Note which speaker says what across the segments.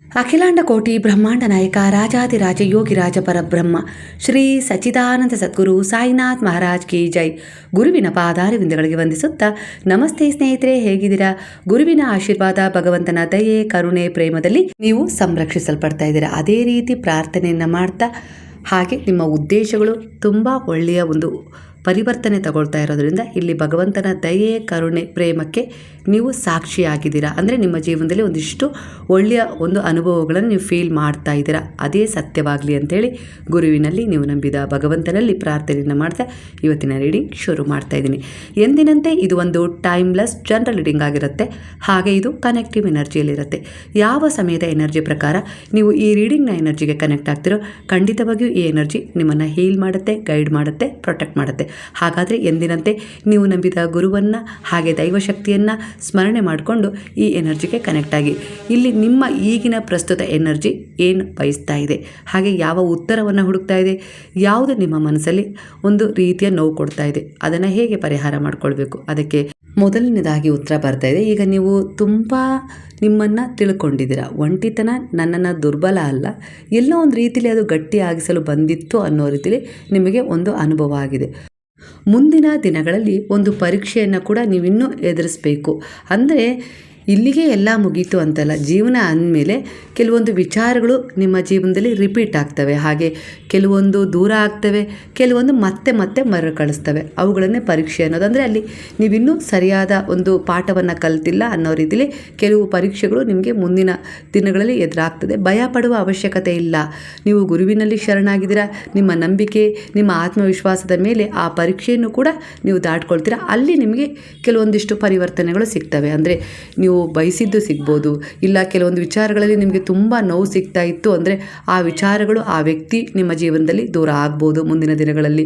Speaker 1: ಅಖಿಲಾಂಡ ಕೋಟಿ ಬ್ರಹ್ಮಾಂಡ ನಾಯಕ ರಾಜಾದಿರಾಜ ಯೋಗಿರಾಜ ಪರಬ್ರಹ್ಮ ಶ್ರೀ ಸಚ್ಚಿದಾನಂದ ಸದ್ಗುರು ಸಾಯಿನಾಥ್ ಮಹಾರಾಜ್ ಕಿ ಜೈ. ಗುರುವಿನ ಪಾದಾರವಿಂದಗಳಿಗೆ ವಂದಿಸುತ್ತಾ ನಮಸ್ತೆ ಸ್ನೇಹಿತರೆ, ಹೇಗಿದ್ದೀರಾ? ಗುರುವಿನ ಆಶೀರ್ವಾದ, ಭಗವಂತನ ದಯೆ, ಕರುಣೆ, ಪ್ರೇಮದಲ್ಲಿ ನೀವು ಸಂರಕ್ಷಿಸಲ್ಪಡ್ತಾ ಇದ್ದೀರಾ. ಅದೇ ರೀತಿ ಪ್ರಾರ್ಥನೆಯನ್ನು ಮಾಡ್ತಾ ಹಾಗೆ ನಿಮ್ಮ ಉದ್ದೇಶಗಳು ತುಂಬ ಒಳ್ಳೆಯ ಒಂದು ಪರಿವರ್ತನೆ ತಗೊಳ್ತಾ ಇರೋದ್ರಿಂದ ಇಲ್ಲಿ ಭಗವಂತನ ದಯೆ, ಕರುಣೆ, ಪ್ರೇಮಕ್ಕೆ ನೀವು ಸಾಕ್ಷಿಯಾಗಿದ್ದೀರಾ. ಅಂದರೆ ನಿಮ್ಮ ಜೀವನದಲ್ಲಿ ಒಂದಿಷ್ಟು ಒಳ್ಳೆಯ ಒಂದು ಅನುಭವಗಳನ್ನು ನೀವು ಫೀಲ್ ಮಾಡ್ತಾ ಇದ್ದೀರಾ. ಅದೇ ಸತ್ಯವಾಗಲಿ ಅಂತೇಳಿ ಗುರುವಿನಲ್ಲಿ ನೀವು ನಂಬಿದ ಭಗವಂತನಲ್ಲಿ ಪ್ರಾರ್ಥನೆಯನ್ನು ಮಾಡ್ತಾ ಇವತ್ತಿನ ರೀಡಿಂಗ್ ಶುರು ಮಾಡ್ತಾ ಇದ್ದೀನಿ. ಎಂದಿನಂತೆ ಇದು ಒಂದು ಟೈಮ್ಲೆಸ್ ಜನರಲ್ ರೀಡಿಂಗ್ ಆಗಿರುತ್ತೆ. ಹಾಗೆ ಇದು ಕನೆಕ್ಟಿವ್ ಎನರ್ಜಿಯಲ್ಲಿರುತ್ತೆ. ಯಾವ ಸಮಯದ ಎನರ್ಜಿ ಪ್ರಕಾರ ನೀವು ಈ ರೀಡಿಂಗ್ನ ಎನರ್ಜಿಗೆ ಕನೆಕ್ಟ್ ಆಗ್ತಿರೋ ಖಂಡಿತವಾಗಿಯೂ ಈ ಎನರ್ಜಿ ನಿಮ್ಮನ್ನು ಹೀಲ್ ಮಾಡುತ್ತೆ, ಗೈಡ್ ಮಾಡುತ್ತೆ, ಪ್ರೊಟೆಕ್ಟ್ ಮಾಡುತ್ತೆ. ಹಾಗಾದರೆ ಎಂದಿನಂತೆ ನೀವು ನಂಬಿದ ಗುರುವನ್ನು ಹಾಗೆ ದೈವಶಕ್ತಿಯನ್ನು ಸ್ಮರಣೆ ಮಾಡಿಕೊಂಡು ಈ ಎನರ್ಜಿಗೆ ಕನೆಕ್ಟ್ ಆಗಿ ಇಲ್ಲಿ ನಿಮ್ಮ ಈಗಿನ ಪ್ರಸ್ತುತ ಎನರ್ಜಿ ಏನು ಬಯಸ್ತಾ ಇದೆ, ಹಾಗೆ ಯಾವ ಉತ್ತರವನ್ನು ಹುಡುಕ್ತಾ ಇದೆ, ಯಾವುದು ನಿಮ್ಮ ಮನಸ್ಸಲ್ಲಿ ಒಂದು ರೀತಿಯ ನೋವು ಕೊಡ್ತಾ ಇದೆ, ಅದನ್ನು ಹೇಗೆ ಪರಿಹಾರ ಮಾಡಿಕೊಳ್ಬೇಕು, ಅದಕ್ಕೆ ಮೊದಲನೇದಾಗಿ ಉತ್ತರ ಬರ್ತಾ ಇದೆ. ಈಗ ನೀವು ತುಂಬ ನಿಮ್ಮನ್ನು ತಿಳ್ಕೊಂಡಿದ್ದೀರಾ. ಒಂಟಿತನ ನನ್ನನ್ನು ದುರ್ಬಲ ಅಲ್ಲ, ಎಲ್ಲೋ ಒಂದು ರೀತಿಯಲ್ಲಿ ಅದು ಗಟ್ಟಿಯಾಗಿಸಲು ಬಂದಿತ್ತು ಅನ್ನೋ ರೀತಿಯಲ್ಲಿ ನಿಮಗೆ ಒಂದು ಅನುಭವ ಆಗಿದೆ. ಮುಂದಿನ ದಿನಗಳಲ್ಲಿ ಒಂದು ಪರೀಕ್ಷೆಯನ್ನು ಕೂಡ ನೀವಿನ್ನೂ ಎದುರಿಸಬೇಕು. ಅಂದರೆ ಇಲ್ಲಿಗೆ ಎಲ್ಲ ಮುಗೀತು ಅಂತಲ್ಲ, ಜೀವನ ಅಂದಮೇಲೆ ಕೆಲವೊಂದು ವಿಚಾರಗಳು ನಿಮ್ಮ ಜೀವನದಲ್ಲಿ ರಿಪೀಟ್ ಆಗ್ತವೆ, ಹಾಗೆ ಕೆಲವೊಂದು ದೂರ ಆಗ್ತವೆ, ಕೆಲವೊಂದು ಮತ್ತೆ ಮತ್ತೆ ಮರುಕಳಿಸ್ತವೆ. ಅವುಗಳನ್ನೇ ಪರೀಕ್ಷೆ ಅನ್ನೋದು. ಅಂದರೆ ಅಲ್ಲಿ ನೀವಿನ್ನೂ ಸರಿಯಾದ ಒಂದು ಪಾಠವನ್ನು ಕಲ್ತಿಲ್ಲ ಅನ್ನೋ ರೀತಿಯಲ್ಲಿ ಕೆಲವು ಪರೀಕ್ಷೆಗಳು ನಿಮಗೆ ಮುಂದಿನ ದಿನಗಳಲ್ಲಿ ಎದುರಾಗ್ತದೆ. ಭಯ ಪಡುವ ಅವಶ್ಯಕತೆ ಇಲ್ಲ. ನೀವು ಗುರುವಿನಲ್ಲಿ ಶರಣಾಗಿದ್ದೀರಾ. ನಿಮ್ಮ ನಂಬಿಕೆ, ನಿಮ್ಮ ಆತ್ಮವಿಶ್ವಾಸದ ಮೇಲೆ ಆ ಪರೀಕ್ಷೆಯನ್ನು ಕೂಡ ನೀವು ದಾಟ್ಕೊಳ್ತೀರಾ. ಅಲ್ಲಿ ನಿಮಗೆ ಕೆಲವೊಂದಿಷ್ಟು ಪರಿವರ್ತನೆಗಳು ಸಿಗ್ತವೆ. ಅಂದರೆ ನೀವು ಬಯಸಿದ್ದು ಸಿಗ್ಬೋದು, ಇಲ್ಲ ಕೆಲವೊಂದು ವಿಚಾರಗಳಲ್ಲಿ ನಿಮಗೆ ತುಂಬ ನೋವು ಸಿಗ್ತಾ ಇತ್ತು ಅಂದರೆ ಆ ವಿಚಾರಗಳು, ಆ ವ್ಯಕ್ತಿ ನಿಮ್ಮ ಜೀವನದಲ್ಲಿ ದೂರ ಆಗ್ಬೋದು ಮುಂದಿನ ದಿನಗಳಲ್ಲಿ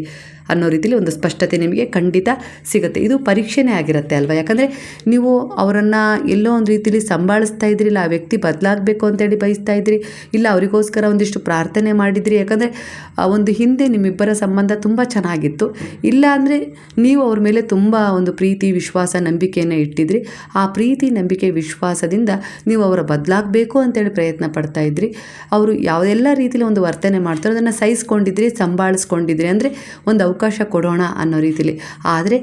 Speaker 1: ಅನ್ನೋ ರೀತಿಯಲ್ಲಿ ಒಂದು ಸ್ಪಷ್ಟತೆ ನಿಮಗೆ ಖಂಡಿತ ಸಿಗುತ್ತೆ. ಇದು ಪರೀಕ್ಷೆನೇ ಆಗಿರುತ್ತೆ ಅಲ್ವಾ? ಯಾಕಂದರೆ ನೀವು ಅವರನ್ನು ಎಲ್ಲೋ ಒಂದು ರೀತಿಯಲ್ಲಿ ಸಂಭಾಳಿಸ್ತಾ ಇದ್ರಿ, ಇಲ್ಲ ಆ ವ್ಯಕ್ತಿ ಬದಲಾಗಬೇಕು ಅಂತೇಳಿ ಬಯಸ್ತಾ ಇದ್ರಿ, ಇಲ್ಲ ಅವರಿಗೋಸ್ಕರ ಒಂದಿಷ್ಟು ಪ್ರಾರ್ಥನೆ ಮಾಡಿದ್ರಿ. ಯಾಕಂದರೆ ಒಂದು ಹಿಂದೆ ನಿಮ್ಮಿಬ್ಬರ ಸಂಬಂಧ ತುಂಬ ಚೆನ್ನಾಗಿತ್ತು, ಇಲ್ಲ ಅಂದರೆ ನೀವು ಅವ್ರ ಮೇಲೆ ತುಂಬ ಒಂದು ಪ್ರೀತಿ, ವಿಶ್ವಾಸ, ನಂಬಿಕೆಯನ್ನು ಇಟ್ಟಿದ್ರಿ. ಆ ಪ್ರೀತಿ, ನಂಬಿಕೆ, ವಿಶ್ವಾಸದಿಂದ ನೀವು ಅವರ ಬದಲಾಗಬೇಕು ಅಂತೇಳಿ ಪ್ರಯತ್ನ ಪಡ್ತಾ ಇದ್ರಿ. ಅವರು ಯಾವುದೆಲ್ಲ ರೀತಿಯಲ್ಲಿ ಒಂದು ವರ್ತನೆ ಮಾಡ್ತಾರೋ ಅದನ್ನು ಸಹಿಸ್ಕೊಂಡಿದ್ರಿ, ಸಂಭಾಳಿಸ್ಕೊಂಡಿದ್ರಿ. ಅಂದರೆ ಒಂದು ಅವಕಾಶ ಕೊಡೋಣ ಅನ್ನೋ ರೀತಿಯಲ್ಲಿ. ಆದರೆ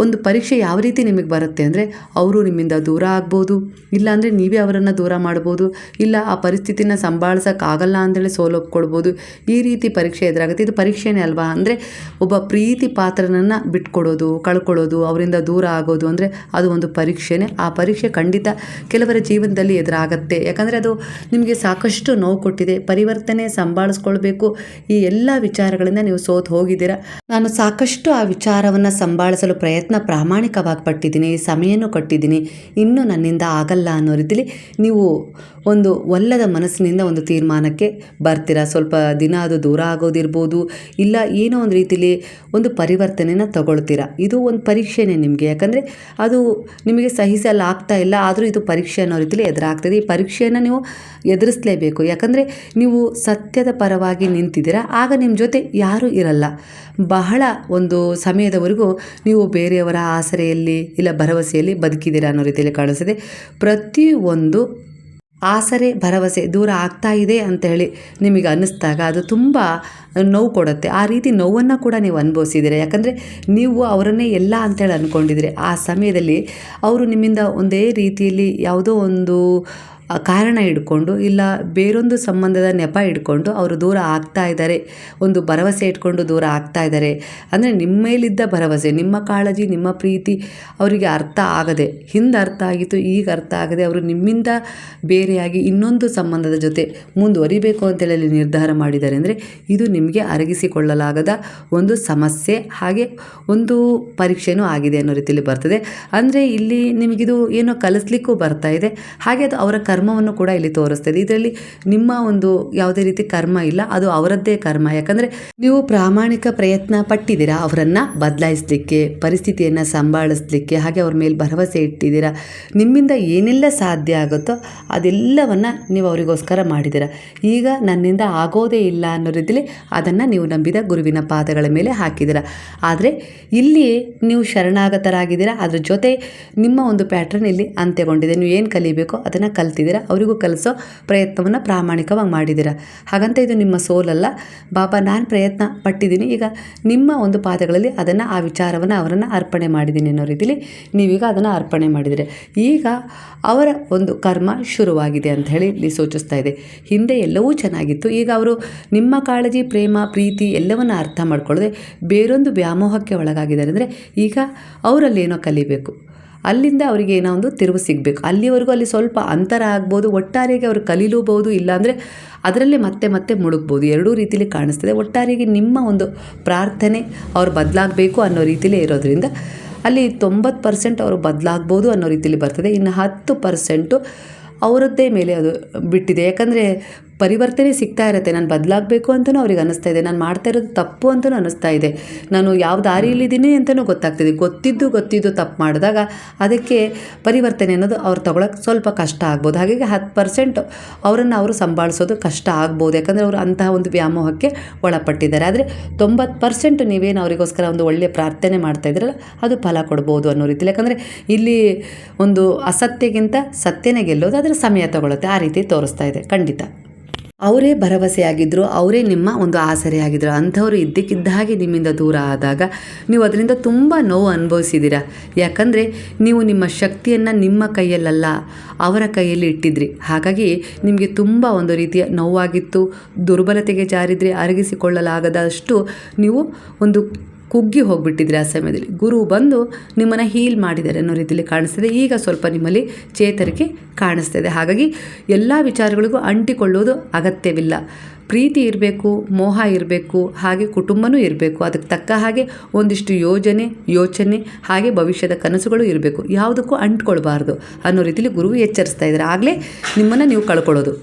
Speaker 1: ಒಂದು ಪರೀಕ್ಷೆ ಯಾವ ರೀತಿ ನಿಮಗೆ ಬರುತ್ತೆ ಅಂದರೆ ಅವರು ನಿಮ್ಮಿಂದ ದೂರ ಆಗ್ಬೋದು, ಇಲ್ಲಾಂದರೆ ನೀವೇ ಅವರನ್ನು ದೂರ ಮಾಡ್ಬೋದು, ಇಲ್ಲ ಆ ಪರಿಸ್ಥಿತಿನ ಸಂಭಾಳಿಸೋಕ್ಕಾಗಲ್ಲ ಅಂತೇಳಿ ಸೋಲೊಪ್ಕೊಳ್ಬೋದು. ಈ ರೀತಿ ಪರೀಕ್ಷೆ ಎದುರಾಗುತ್ತೆ. ಇದು ಪರೀಕ್ಷೆನೇ ಅಲ್ವಾ? ಅಂದರೆ ಒಬ್ಬ ಪ್ರೀತಿ ಪಾತ್ರನನ್ನು ಬಿಟ್ಕೊಡೋದು, ಕಳ್ಕೊಳ್ಳೋದು, ಅವರಿಂದ ದೂರ ಆಗೋದು ಅಂದರೆ ಅದು ಒಂದು ಪರೀಕ್ಷೆನೇ. ಆ ಪರೀಕ್ಷೆ ಖಂಡಿತ ಕೆಲವರ ಜೀವನದಲ್ಲಿ ಎದುರಾಗತ್ತೆ. ಯಾಕಂದರೆ ಅದು ನಿಮಗೆ ಸಾಕಷ್ಟು ನೋವು ಕೊಟ್ಟಿದೆ. ಪರಿವರ್ತನೆ, ಸಂಭಾಳಿಸ್ಕೊಳ್ಬೇಕು, ಈ ಎಲ್ಲ ವಿಚಾರಗಳಿಂದ ನೀವು ಸೋತು ಹೋಗಿದ್ದೀರಾ. ನಾನು ಸಾಕಷ್ಟು ಆ ವಿಚಾರವನ್ನು ಸಂಭಾಳಿಸಲು ಪ್ರಾಮಾಣಿಕವಾಗಿ ಪಟ್ಟಿದ್ದೀನಿ, ಸಮಯನೂ ಕೊಟ್ಟಿದ್ದೀನಿ, ಇನ್ನೂ ನನ್ನಿಂದ ಆಗಲ್ಲ ಅನ್ನೋ ರೀತಿಯಲ್ಲಿ ನೀವು ಒಂದು ಒಲ್ಲದ ಮನಸ್ಸಿನಿಂದ ಒಂದು ತೀರ್ಮಾನಕ್ಕೆ ಬರ್ತೀರಾ. ಸ್ವಲ್ಪ ದಿನ ಅದು ದೂರ ಆಗೋದಿರ್ಬೋದು, ಇಲ್ಲ ಏನೋ ಒಂದು ರೀತಿಯಲ್ಲಿ ಒಂದು ಪರಿವರ್ತನೆನ ತಗೊಳ್ತೀರಾ. ಇದು ಒಂದು ಪರೀಕ್ಷೆನೇ ನಿಮಗೆ. ಯಾಕಂದರೆ ಅದು ನಿಮಗೆ ಸಹಿಸಲಾಗ್ತಾ ಇಲ್ಲ, ಆದರೂ ಇದು ಪರೀಕ್ಷೆ ಅನ್ನೋ ರೀತಿಯಲ್ಲಿ ಎದುರಾಗ್ತದೆ. ಈ ಪರೀಕ್ಷೆಯನ್ನು ನೀವು ಎದುರಿಸಲೇಬೇಕು. ಯಾಕಂದರೆ ನೀವು ಸತ್ಯದ ಪರವಾಗಿ ನಿಂತಿದ್ದೀರಾ. ಆಗ ನಿಮ್ಮ ಜೊತೆ ಯಾರೂ ಇರಲ್ಲ. ಬಹಳ ಒಂದು ಸಮಯದವರೆಗೂ ನೀವು ಬೇರೆಯವರ ಆಸರೆಯಲ್ಲಿ ಇಲ್ಲ ಭರವಸೆಯಲ್ಲಿ ಬದುಕಿದ್ದೀರಾ ಅನ್ನೋ ರೀತಿಯಲ್ಲಿ ಕಾಣಿಸಿದೆ. ಪ್ರತಿಯೊಂದು ಆಸರೆ, ಭರವಸೆ ದೂರ ಆಗ್ತಾ ಇದೆ ಅಂತ ಹೇಳಿ ನಿಮಗೆ ಅನ್ನಿಸ್ದಾಗ ಅದು ತುಂಬ ನೋವು ಕೊಡುತ್ತೆ. ಆ ರೀತಿ ನೋವನ್ನು ಕೂಡ ನೀವು ಅನುಭವಿಸಿದ್ದೀರಾ. ಯಾಕಂದರೆ ನೀವು ಅವರನ್ನೇ ಎಲ್ಲ ಅಂತೇಳಿ ಅಂದ್ಕೊಂಡಿದ್ದೀರಿ. ಆ ಸಮಯದಲ್ಲಿ ಅವರು ನಿಮ್ಮಿಂದ ಒಂದೇ ರೀತಿಯಲ್ಲಿ ಯಾವುದೋ ಒಂದು ಕಾರಣ ಇಟ್ಕೊಂಡು, ಇಲ್ಲ ಬೇರೊಂದು ಸಂಬಂಧದ ನೆಪ ಇಟ್ಕೊಂಡು ಅವರು ದೂರ ಆಗ್ತಾ ಇದ್ದಾರೆ, ಒಂದು ಭರವಸೆ ಇಟ್ಕೊಂಡು ದೂರ ಆಗ್ತಾ ಇದ್ದಾರೆ. ಅಂದರೆ ನಿಮ್ಮ ಮೇಲಿದ್ದ ಭರವಸೆ, ನಿಮ್ಮ ಕಾಳಜಿ, ನಿಮ್ಮ ಪ್ರೀತಿ ಅವರಿಗೆ ಅರ್ಥ ಆಗದೆ, ಹಿಂದೆ ಅರ್ಥ ಆಗಿತ್ತು, ಈಗ ಅರ್ಥ ಆಗದೆ ಅವರು ನಿಮ್ಮಿಂದ ಬೇರೆಯಾಗಿ ಇನ್ನೊಂದು ಸಂಬಂಧದ ಜೊತೆ ಮುಂದುವರಿಬೇಕು ಅಂತೇಳಿ ನಿರ್ಧಾರ ಮಾಡಿದ್ದಾರೆ. ಅಂದರೆ ಇದು ನಿಮಗೆ ಅರಗಿಸಿಕೊಳ್ಳಲಾಗದ ಒಂದು ಸಮಸ್ಯೆ, ಹಾಗೆ ಒಂದು ಪರೀಕ್ಷೆನೂ ಆಗಿದೆ ಅನ್ನೋ ರೀತಿಯಲ್ಲಿ ಬರ್ತದೆ. ಅಂದರೆ ಇಲ್ಲಿ ನಿಮಗಿದು ಏನೋ ಕಲಿಸ್ಲಿಕ್ಕೂ ಬರ್ತಾ ಇದೆ, ಹಾಗೆ ಅದು ಅವರ ಕರ್ಮವನ್ನು ಕೂಡ ಇಲ್ಲಿ ತೋರಿಸ್ತದೆ. ಇದರಲ್ಲಿ ನಿಮ್ಮ ಒಂದು ಯಾವುದೇ ರೀತಿ ಕರ್ಮ ಇಲ್ಲ, ಅದು ಅವರದ್ದೇ ಕರ್ಮ. ಯಾಕಂದರೆ ನೀವು ಪ್ರಾಮಾಣಿಕ ಪ್ರಯತ್ನ ಪಟ್ಟಿದ್ದೀರಾ ಅವರನ್ನು ಬದಲಾಯಿಸಲಿಕ್ಕೆ, ಪರಿಸ್ಥಿತಿಯನ್ನು ಸಂಭಾಳಿಸಲಿಕ್ಕೆ, ಹಾಗೆ ಅವ್ರ ಮೇಲೆ ಭರವಸೆ ಇಟ್ಟಿದ್ದೀರಾ. ನಿಮ್ಮಿಂದ ಏನೆಲ್ಲ ಸಾಧ್ಯ ಆಗುತ್ತೋ ಅದೆಲ್ಲವನ್ನು ನೀವು ಅವರಿಗೋಸ್ಕರ ಮಾಡಿದ್ದೀರಾ. ಈಗ ನನ್ನಿಂದ ಆಗೋದೇ ಇಲ್ಲ ಅನ್ನೋ ರೀತಿಯಲ್ಲಿ ಅದನ್ನು ನೀವು ನಂಬಿದ ಗುರುವಿನ ಪಾದಗಳ ಮೇಲೆ ಹಾಕಿದ್ದೀರಾ. ಆದರೆ ಇಲ್ಲಿ ನೀವು ಶರಣಾಗತರಾಗಿದ್ದೀರಾ. ಅದ್ರ ಜೊತೆ ನಿಮ್ಮ ಒಂದು ಪ್ಯಾಟ್ರನ್ ಇಲ್ಲಿ ಅಂತ್ಯಗೊಂಡಿದೆ. ನೀವು ಏನು ಕಲಿಬೇಕೋ ಅದನ್ನು ಕಲ್ತಿದ್ದೀರಾ. ಕಲ್ತಿದ್ದೀರಾ ಅವರಿಗೂ ಕಲಿಸೋ ಪ್ರಯತ್ನವನ್ನು ಪ್ರಾಮಾಣಿಕವಾಗಿ ಮಾಡಿದ್ದೀರಾ. ಹಾಗಂತ ಇದು ನಿಮ್ಮ ಸೋಲಲ್ಲ. ಬಾಬಾ ನಾನು ಪ್ರಯತ್ನ ಪಟ್ಟಿದ್ದೀನಿ, ಈಗ ನಿಮ್ಮ ಒಂದು ಪಾದಗಳಲ್ಲಿ ಅದನ್ನು ಆ ವಿಚಾರವನ್ನು ಅವರನ್ನು ಅರ್ಪಣೆ ಮಾಡಿದ್ದೀನಿ ಅನ್ನೋ ರೀತಿಯಲ್ಲಿ ನೀವೀಗ ಅದನ್ನು ಅರ್ಪಣೆ ಮಾಡಿದರೆ ಈಗ ಅವರ ಒಂದು ಕರ್ಮ ಶುರುವಾಗಿದೆ ಅಂತ ಹೇಳಿ ಇಲ್ಲಿ ಸೂಚಿಸ್ತಾ ಇದೆ. ಹಿಂದೆ ಎಲ್ಲವೂ ಚೆನ್ನಾಗಿತ್ತು, ಈಗ ಅವರು ನಿಮ್ಮ ಕಾಳಜಿ, ಪ್ರೇಮ, ಪ್ರೀತಿ ಎಲ್ಲವನ್ನು ಅರ್ಥ ಮಾಡ್ಕೊಳ್ಳದೆ ಬೇರೊಂದು ವ್ಯಾಮೋಹಕ್ಕೆ ಒಳಗಾಗಿದ್ದಾರೆ. ಅಂದರೆ ಈಗ ಅವರಲ್ಲಿ ಏನೋ ಕಲಿಬೇಕು, ಅಲ್ಲಿಂದ ಅವರಿಗೆ ಏನೋ ಒಂದು ತಿರುವು ಸಿಗಬೇಕು. ಅಲ್ಲಿವರೆಗೂ ಅಲ್ಲಿ ಸ್ವಲ್ಪ ಅಂತರ ಆಗ್ಬೋದು, ಒಟ್ಟಾರೆಯಾಗಿ ಅವರು ಕಲೀಲೂಬಹುದು, ಇಲ್ಲಾಂದರೆ ಅದರಲ್ಲೇ ಮತ್ತೆ ಮುಳುಗ್ಬೋದು. ಎರಡೂ ರೀತಿಯಲ್ಲಿ ಕಾಣಿಸ್ತದೆ. ಒಟ್ಟಾರೆಯಾಗಿ ನಿಮ್ಮ ಒಂದು ಪ್ರಾರ್ಥನೆ ಅವ್ರು ಬದಲಾಗಬೇಕು ಅನ್ನೋ ರೀತಿಯಲ್ಲೇ ಇರೋದ್ರಿಂದ ಅಲ್ಲಿ 90% ಅವರು ಬದಲಾಗ್ಬೋದು ಅನ್ನೋ ರೀತಿಯಲ್ಲಿ ಬರ್ತದೆ. ಇನ್ನು 10% ಅವರದ್ದೇ ಮೇಲೆ ಅದು ಬಿಟ್ಟಿದೆ. ಯಾಕಂದರೆ ಪರಿವರ್ತನೆ ಸಿಗ್ತಾ ಇರುತ್ತೆ. ನಾನು ಬದಲಾಗಬೇಕು ಅಂತಲೂ ಅವ್ರಿಗೆ ಅನ್ನಿಸ್ತಾ ಇದೆ, ನಾನು ಮಾಡ್ತಾ ಇರೋದು ತಪ್ಪು ಅಂತಲೂ ಅನ್ನಿಸ್ತಾ ಇದೆ, ನಾನು ಯಾವ ದಾರಿಯಲ್ಲಿದ್ದೀನಿ ಅಂತಲೂ ಗೊತ್ತಾಗ್ತಿದೆ. ಗೊತ್ತಿದ್ದು ತಪ್ಪು ಮಾಡಿದಾಗ ಅದಕ್ಕೆ ಪರಿವರ್ತನೆ ಅನ್ನೋದು ಅವ್ರು ತಗೊಳಕ್ಕೆ ಸ್ವಲ್ಪ ಕಷ್ಟ ಆಗ್ಬೋದು. ಹಾಗಾಗಿ 10% ಅವರನ್ನು ಅವರು ಸಂಭಾಳಿಸೋದು ಕಷ್ಟ ಆಗ್ಬೋದು. ಯಾಕಂದರೆ ಅವರು ಅಂತಹ ಒಂದು ವ್ಯಾಮೋಹಕ್ಕೆ ಒಳಪಟ್ಟಿದ್ದಾರೆ. ಆದರೆ 90% ನೀವೇನು ಅವರಿಗೋಸ್ಕರ ಒಂದು ಒಳ್ಳೆಯ ಪ್ರಾರ್ಥನೆ ಮಾಡ್ತಾ ಇದ್ದೀರಲ್ಲ ಅದು ಫಲ ಕೊಡ್ಬೋದು ಅನ್ನೋ ರೀತಿಯಲ್ಲಿ. ಯಾಕಂದರೆ ಇಲ್ಲಿ ಒಂದು ಅಸತ್ಯಕ್ಕಿಂತ ಸತ್ಯನೇ ಗೆಲ್ಲೋದು ಅದರ ಸಮಯ ತಗೊಳುತ್ತೆ, ಆ ರೀತಿ ತೋರಿಸ್ತಾ ಇದೆ. ಖಂಡಿತ ಅವರೇ ಭರವಸೆಯಾಗಿದ್ದರು, ಅವರೇ ನಿಮ್ಮ ಒಂದು ಆಸರೆಯಾಗಿದ್ದರು. ಅಂಥವರು ಇದ್ದಕ್ಕಿದ್ದ ಹಾಗೆ ನಿಮ್ಮಿಂದ ದೂರ ಆದಾಗ ನೀವು ಅದರಿಂದ ತುಂಬ ನೋವು ಅನುಭವಿಸಿದ್ದೀರಾ. ಯಾಕಂದರೆ ನೀವು ನಿಮ್ಮ ಶಕ್ತಿಯನ್ನು ನಿಮ್ಮ ಕೈಯಲ್ಲಲ್ಲ ಅವರ ಕೈಯಲ್ಲಿ ಇಟ್ಟಿದ್ರಿ. ಹಾಗಾಗಿ ನಿಮಗೆ ತುಂಬ ಒಂದು ರೀತಿಯ ನೋವಾಗಿತ್ತು, ದುರ್ಬಲತೆಗೆ ಜಾರಿದ್ರೆ, ಅರಗಿಸಿಕೊಳ್ಳಲಾಗದಷ್ಟು ನೀವು ಒಂದು ಕುಗ್ಗಿ ಹೋಗಿಬಿಟ್ಟಿದ್ರೆ. ಆ ಸಮಯದಲ್ಲಿ ಗುರು ಬಂದು ನಿಮ್ಮನ್ನು ಹೀಲ್ ಮಾಡಿದ್ದಾರೆ ಅನ್ನೋ ರೀತಿಯಲ್ಲಿ ಕಾಣಿಸ್ತಿದೆ. ಈಗ ಸ್ವಲ್ಪ ನಿಮ್ಮಲ್ಲಿ ಚೇತರಿಕೆ ಕಾಣಿಸ್ತಿದೆ. ಹಾಗಾಗಿ ಎಲ್ಲ ವಿಚಾರಗಳಿಗೂ ಅಂಟಿಕೊಳ್ಳೋದು ಅಗತ್ಯವಿಲ್ಲ. ಪ್ರೀತಿ ಇರಬೇಕು, ಮೋಹ ಇರಬೇಕು, ಹಾಗೆ ಕುಟುಂಬನೂ ಇರಬೇಕು. ಅದಕ್ಕೆ ತಕ್ಕ ಹಾಗೆ ಒಂದಿಷ್ಟು ಯೋಚನೆ ಹಾಗೆ ಭವಿಷ್ಯದ ಕನಸುಗಳು ಇರಬೇಕು. ಯಾವುದಕ್ಕೂ ಅಂಟ್ಕೊಳ್ಬಾರ್ದು ಅನ್ನೋ ರೀತಿಯಲ್ಲಿ ಗುರು ಎಚ್ಚರಿಸ್ತಾ ಇದ್ದಾರೆ. ಆಗಲೇ ನಿಮ್ಮನ್ನು ನೀವು ಕಳ್ಕೊಳ್ಳೋದು.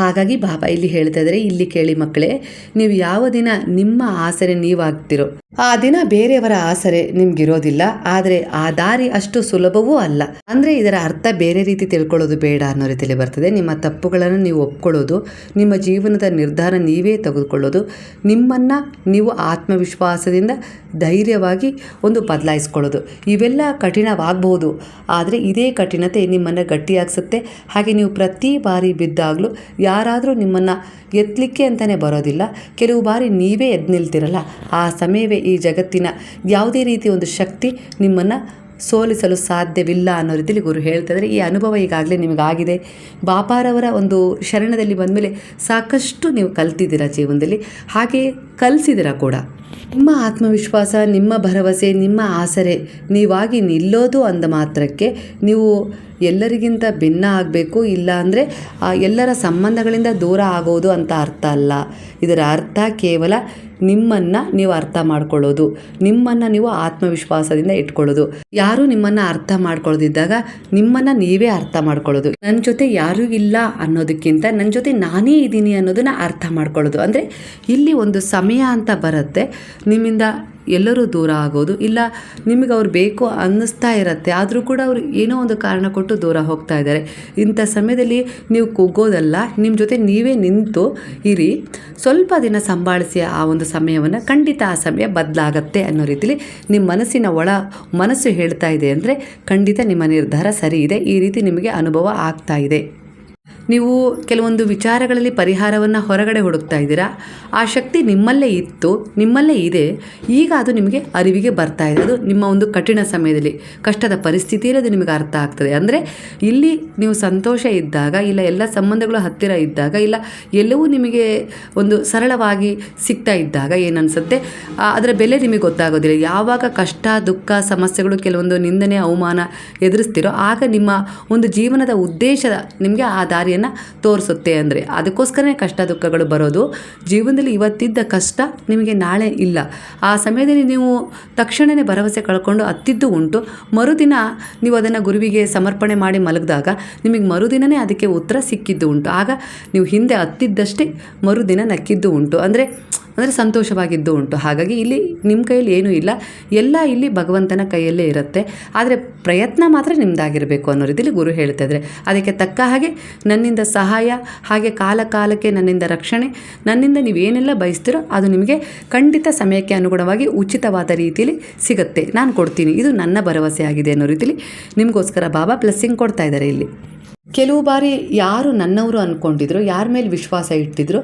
Speaker 1: ಹಾಗಾಗಿ ಬಾಬಾ ಇಲ್ಲಿ ಹೇಳ್ತಾ ಇದ್ದಾರೆ, ಇಲ್ಲಿ ಕೇಳಿ ಮಕ್ಕಳೇ, ನೀವು ಯಾವ ದಿನ ನಿಮ್ಮ ಆಸರೆ ನೀವಾಗ್ತಿರೋ ಆ ದಿನ ಬೇರೆಯವರ ಆಸರೆ ನಿಮ್ಗಿರೋದಿಲ್ಲ. ಆದರೆ ಆ ದಾರಿ ಅಷ್ಟು ಸುಲಭವೂ ಅಲ್ಲ. ಅಂದರೆ ಇದರ ಅರ್ಥ ಬೇರೆ ರೀತಿ ತಿಳ್ಕೊಳ್ಳೋದು ಬೇಡ ಅನ್ನೋ ರೀತಿಯಲ್ಲಿ ಬರ್ತದೆ. ನಿಮ್ಮ ತಪ್ಪುಗಳನ್ನು ನೀವು ಒಪ್ಕೊಳ್ಳೋದು, ನಿಮ್ಮ ಜೀವನದ ನಿರ್ಧಾರ ನೀವೇ ತೆಗೆದುಕೊಳ್ಳೋದು, ನಿಮ್ಮನ್ನು ನೀವು ಆತ್ಮವಿಶ್ವಾಸದಿಂದ ಧೈರ್ಯವಾಗಿ ಒಂದು ಬದಲಾಯಿಸ್ಕೊಳ್ಳೋದು, ಇವೆಲ್ಲ ಕಠಿಣವಾಗಬಹುದು. ಆದರೆ ಇದೇ ಕಠಿಣತೆ ನಿಮ್ಮನ್ನು ಗಟ್ಟಿಯಾಗಿಸುತ್ತೆ. ಹಾಗೆ ನೀವು ಪ್ರತಿ ಬಾರಿ ಬಿದ್ದಾಗಲೂ ಯಾರಾದರೂ ನಿಮ್ಮನ್ನು ಎತ್ತಲಿಕ್ಕೆ ಅಂತಲೇ ಬರೋದಿಲ್ಲ. ಕೆಲವು ಬಾರಿ ನೀವೇ ಎದ್ದು ನಿಲ್ತಿರಲ್ಲ, ಆ ಸಮಯವೇ ಈ ಜಗತ್ತಿನ ಯಾವುದೇ ರೀತಿಯ ಒಂದು ಶಕ್ತಿ ನಿಮ್ಮನ್ನು ಸೋಲಿಸಲು ಸಾಧ್ಯವಿಲ್ಲ ಅನ್ನೋ ರೀತಿಯಲ್ಲಿ ಗುರು ಹೇಳ್ತಿದ್ದಾರೆ. ಈ ಅನುಭವ ಈಗಾಗಲೇ ನಿಮಗಾಗಿದೆ. ಬಾಪಾರವರ ಒಂದು ಶರಣದಲ್ಲಿ ಬಂದಮೇಲೆ ಸಾಕಷ್ಟು ನೀವು ಕಲ್ತಿದ್ದೀರಾ ಜೀವನದಲ್ಲಿ, ಹಾಗೆ ಕಲಿಸಿದ್ದೀರಾ ಕೂಡ. ನಿಮ್ಮ ಆತ್ಮವಿಶ್ವಾಸ, ನಿಮ್ಮ ಭರವಸೆ, ನಿಮ್ಮ ಆಸರೆ ನೀವಾಗಿ ನಿಲ್ಲೋದು ಅಂದ ಮಾತ್ರಕ್ಕೆ ನೀವು ಎಲ್ಲರಿಗಿಂತ ಭಿನ್ನ ಆಗಬೇಕು, ಇಲ್ಲ ಅಂದರೆ ಎಲ್ಲರ ಸಂಬಂಧಗಳಿಂದ ದೂರ ಆಗೋದು ಅಂತ ಅರ್ಥ ಅಲ್ಲ. ಇದರ ಅರ್ಥ ಕೇವಲ ನಿಮ್ಮನ್ನು ನೀವು ಅರ್ಥ ಮಾಡ್ಕೊಳ್ಳೋದು, ನಿಮ್ಮನ್ನು ನೀವು ಆತ್ಮವಿಶ್ವಾಸದಿಂದ ಇಟ್ಕೊಳ್ಳೋದು. ಯಾರೂ ನಿಮ್ಮನ್ನು ಅರ್ಥ ಮಾಡ್ಕೊಳ್ಳೋದಿದ್ದಾಗ ನಿಮ್ಮನ್ನು ನೀವೇ ಅರ್ಥ ಮಾಡ್ಕೊಳ್ಳೋದು. ನನ್ನ ಜೊತೆ ಯಾರೂ ಇಲ್ಲ ಅನ್ನೋದಕ್ಕಿಂತ ನನ್ನ ಜೊತೆ ನಾನೇ ಇದ್ದೀನಿ ಅನ್ನೋದನ್ನು ಅರ್ಥ ಮಾಡ್ಕೊಳ್ಳೋದು. ಅಂದರೆ ಇಲ್ಲಿ ಒಂದು ಸಮಯ ಅಂತ ಬರುತ್ತೆ, ನಿಮ್ಮಿಂದ ಎಲ್ಲರೂ ದೂರ ಆಗೋದು, ಇಲ್ಲ ನಿಮಗೆ ಅವ್ರು ಬೇಕು ಅನ್ನಿಸ್ತಾ ಇರುತ್ತೆ, ಆದರೂ ಕೂಡ ಅವರು ಏನೋ ಒಂದು ಕಾರಣ ಕೊಟ್ಟು ದೂರ ಹೋಗ್ತಾ ಇದ್ದಾರೆ. ಇಂಥ ಸಮಯದಲ್ಲಿ ನೀವು ಕುಗ್ಗೋದಲ್ಲ, ನಿಮ್ಮ ಜೊತೆ ನೀವೇ ನಿಂತು ಇರಿ. ಸ್ವಲ್ಪ ದಿನ ಸಂಭಾಳಿಸಿ ಆ ಒಂದು ಸಮಯವನ್ನು. ಖಂಡಿತ ಆ ಸಮಯ ಬದಲಾಗತ್ತೆ ಅನ್ನೋ ರೀತಿಲಿ ನಿಮ್ಮ ಮನಸ್ಸಿನ ಮನಸ್ಸು ಹೇಳ್ತಾ ಇದೆ. ಅಂದರೆ ಖಂಡಿತ ನಿಮ್ಮ ನಿರ್ಧಾರ ಸರಿ ಇದೆ, ಈ ರೀತಿ ನಿಮಗೆ ಅನುಭವ ಆಗ್ತಾ ಇದೆ. ನೀವು ಕೆಲವೊಂದು ವಿಚಾರಗಳಲ್ಲಿ ಪರಿಹಾರವನ್ನು ಹೊರಗಡೆ ಹುಡುಕ್ತಾ ಇದ್ದೀರಾ. ಆ ಶಕ್ತಿ ನಿಮ್ಮಲ್ಲೇ ಇತ್ತು, ನಿಮ್ಮಲ್ಲೇ ಇದೆ, ಈಗ ಅದು ನಿಮಗೆ ಅರಿವಿಗೆ ಬರ್ತಾ ಇದೆ. ಅದು ನಿಮ್ಮ ಒಂದು ಕಠಿಣ ಸಮಯದಲ್ಲಿ, ಕಷ್ಟದ ಪರಿಸ್ಥಿತಿಯಲ್ಲಿ ಅದು ನಿಮಗೆ ಅರ್ಥ ಆಗ್ತದೆ. ಅಂದರೆ ಇಲ್ಲಿ ನೀವು ಸಂತೋಷ ಇದ್ದಾಗ, ಇಲ್ಲ ಎಲ್ಲ ಸಂಬಂಧಗಳು ಹತ್ತಿರ ಇದ್ದಾಗ, ಇಲ್ಲ ಎಲ್ಲವೂ ನಿಮಗೆ ಒಂದು ಸರಳವಾಗಿ ಸಿಗ್ತಾ ಇದ್ದಾಗ ಏನನ್ಸುತ್ತೆ, ಅದರ ಬೆಲೆ ನಿಮಗೆ ಗೊತ್ತಾಗೋದಿಲ್ಲ. ಯಾವಾಗ ಕಷ್ಟ, ದುಃಖ, ಸಮಸ್ಯೆಗಳು, ಕೆಲವೊಂದು ನಿಂದನೆ, ಅವಮಾನ ಎದುರಿಸ್ತಿರೋ ಆಗ ನಿಮ್ಮ ಒಂದು ಜೀವನದ ಉದ್ದೇಶ ನಿಮಗೆ ಆ ದಾರಿಯನ್ನು ತೋರಿಸುತ್ತೆ. ಅಂದರೆ ಅದಕ್ಕೋಸ್ಕರನೇ ಕಷ್ಟ ದುಃಖಗಳು ಬರೋದು. ಜೀವನದಲ್ಲಿ ಇವತ್ತಿದ್ದ ಕಷ್ಟ ನಿಮಗೆ ನಾಳೆ ಇಲ್ಲ. ಆ ಸಮಯದಲ್ಲಿ ನೀವು ತಕ್ಷಣವೇ ಭರವಸೆ ಕಳ್ಕೊಂಡು ಅತ್ತಿದ್ದು ಉಂಟು. ಮರುದಿನ ನೀವು ಅದನ್ನು ಗುರುವಿಗೆ ಸಮರ್ಪಣೆ ಮಾಡಿ ಮಲಗಿದಾಗ ನಿಮಗೆ ಮರುದಿನವೇ ಅದಕ್ಕೆ ಉತ್ತರ ಸಿಕ್ಕಿದ್ದು ಉಂಟು. ಆಗ ನೀವು ಹಿಂದೆ ಹತ್ತಿದ್ದಷ್ಟೇ ಮರುದಿನ ನಕ್ಕಿದ್ದು ಉಂಟು. ಅಂದರೆ ಸಂತೋಷವಾಗಿದ್ದು ಉಂಟು. ಹಾಗಾಗಿ ಇಲ್ಲಿ ನಿಮ್ಮ ಕೈಯಲ್ಲಿ ಏನೂ ಇಲ್ಲ, ಎಲ್ಲ ಇಲ್ಲಿ ಭಗವಂತನ ಕೈಯಲ್ಲೇ ಇರುತ್ತೆ. ಆದರೆ ಪ್ರಯತ್ನ ಮಾತ್ರ ನಿಮ್ಮದಾಗಿರಬೇಕು ಅನ್ನೋ ರೀತಿಯಲ್ಲಿ ಗುರು ಹೇಳ್ತಾ ಇದ್ದಾರೆ. ಅದಕ್ಕೆ ತಕ್ಕ ಹಾಗೆ ನನ್ನಿಂದ ಸಹಾಯ, ಹಾಗೆ ಕಾಲಕ್ಕೆ ನನ್ನಿಂದ ರಕ್ಷಣೆ, ನನ್ನಿಂದ ನೀವೇನೆಲ್ಲ ಬಯಸ್ತೀರೋ ಅದು ನಿಮಗೆ ಖಂಡಿತ ಸಮಯಕ್ಕೆ ಅನುಗುಣವಾಗಿ ಉಚಿತವಾದ ರೀತಿಯಲ್ಲಿ ಸಿಗುತ್ತೆ, ನಾನು ಕೊಡ್ತೀನಿ, ಇದು ನನ್ನ ಭರವಸೆ ಆಗಿದೆ ಅನ್ನೋ ರೀತಿಯಲ್ಲಿ ನಿಮಗೋಸ್ಕರ ಬಾಬಾ ಬ್ಲೆಸ್ಸಿಂಗ್ ಕೊಡ್ತಾ ಇದ್ದಾರೆ ಇಲ್ಲಿ. ಕೆಲವು ಬಾರಿ ಯಾರು ನನ್ನವರು ಅಂದ್ಕೊಂಡಿದ್ರು, ಯಾರ ಮೇಲೆ ವಿಶ್ವಾಸ ಇಟ್ಟಿದ್ರು,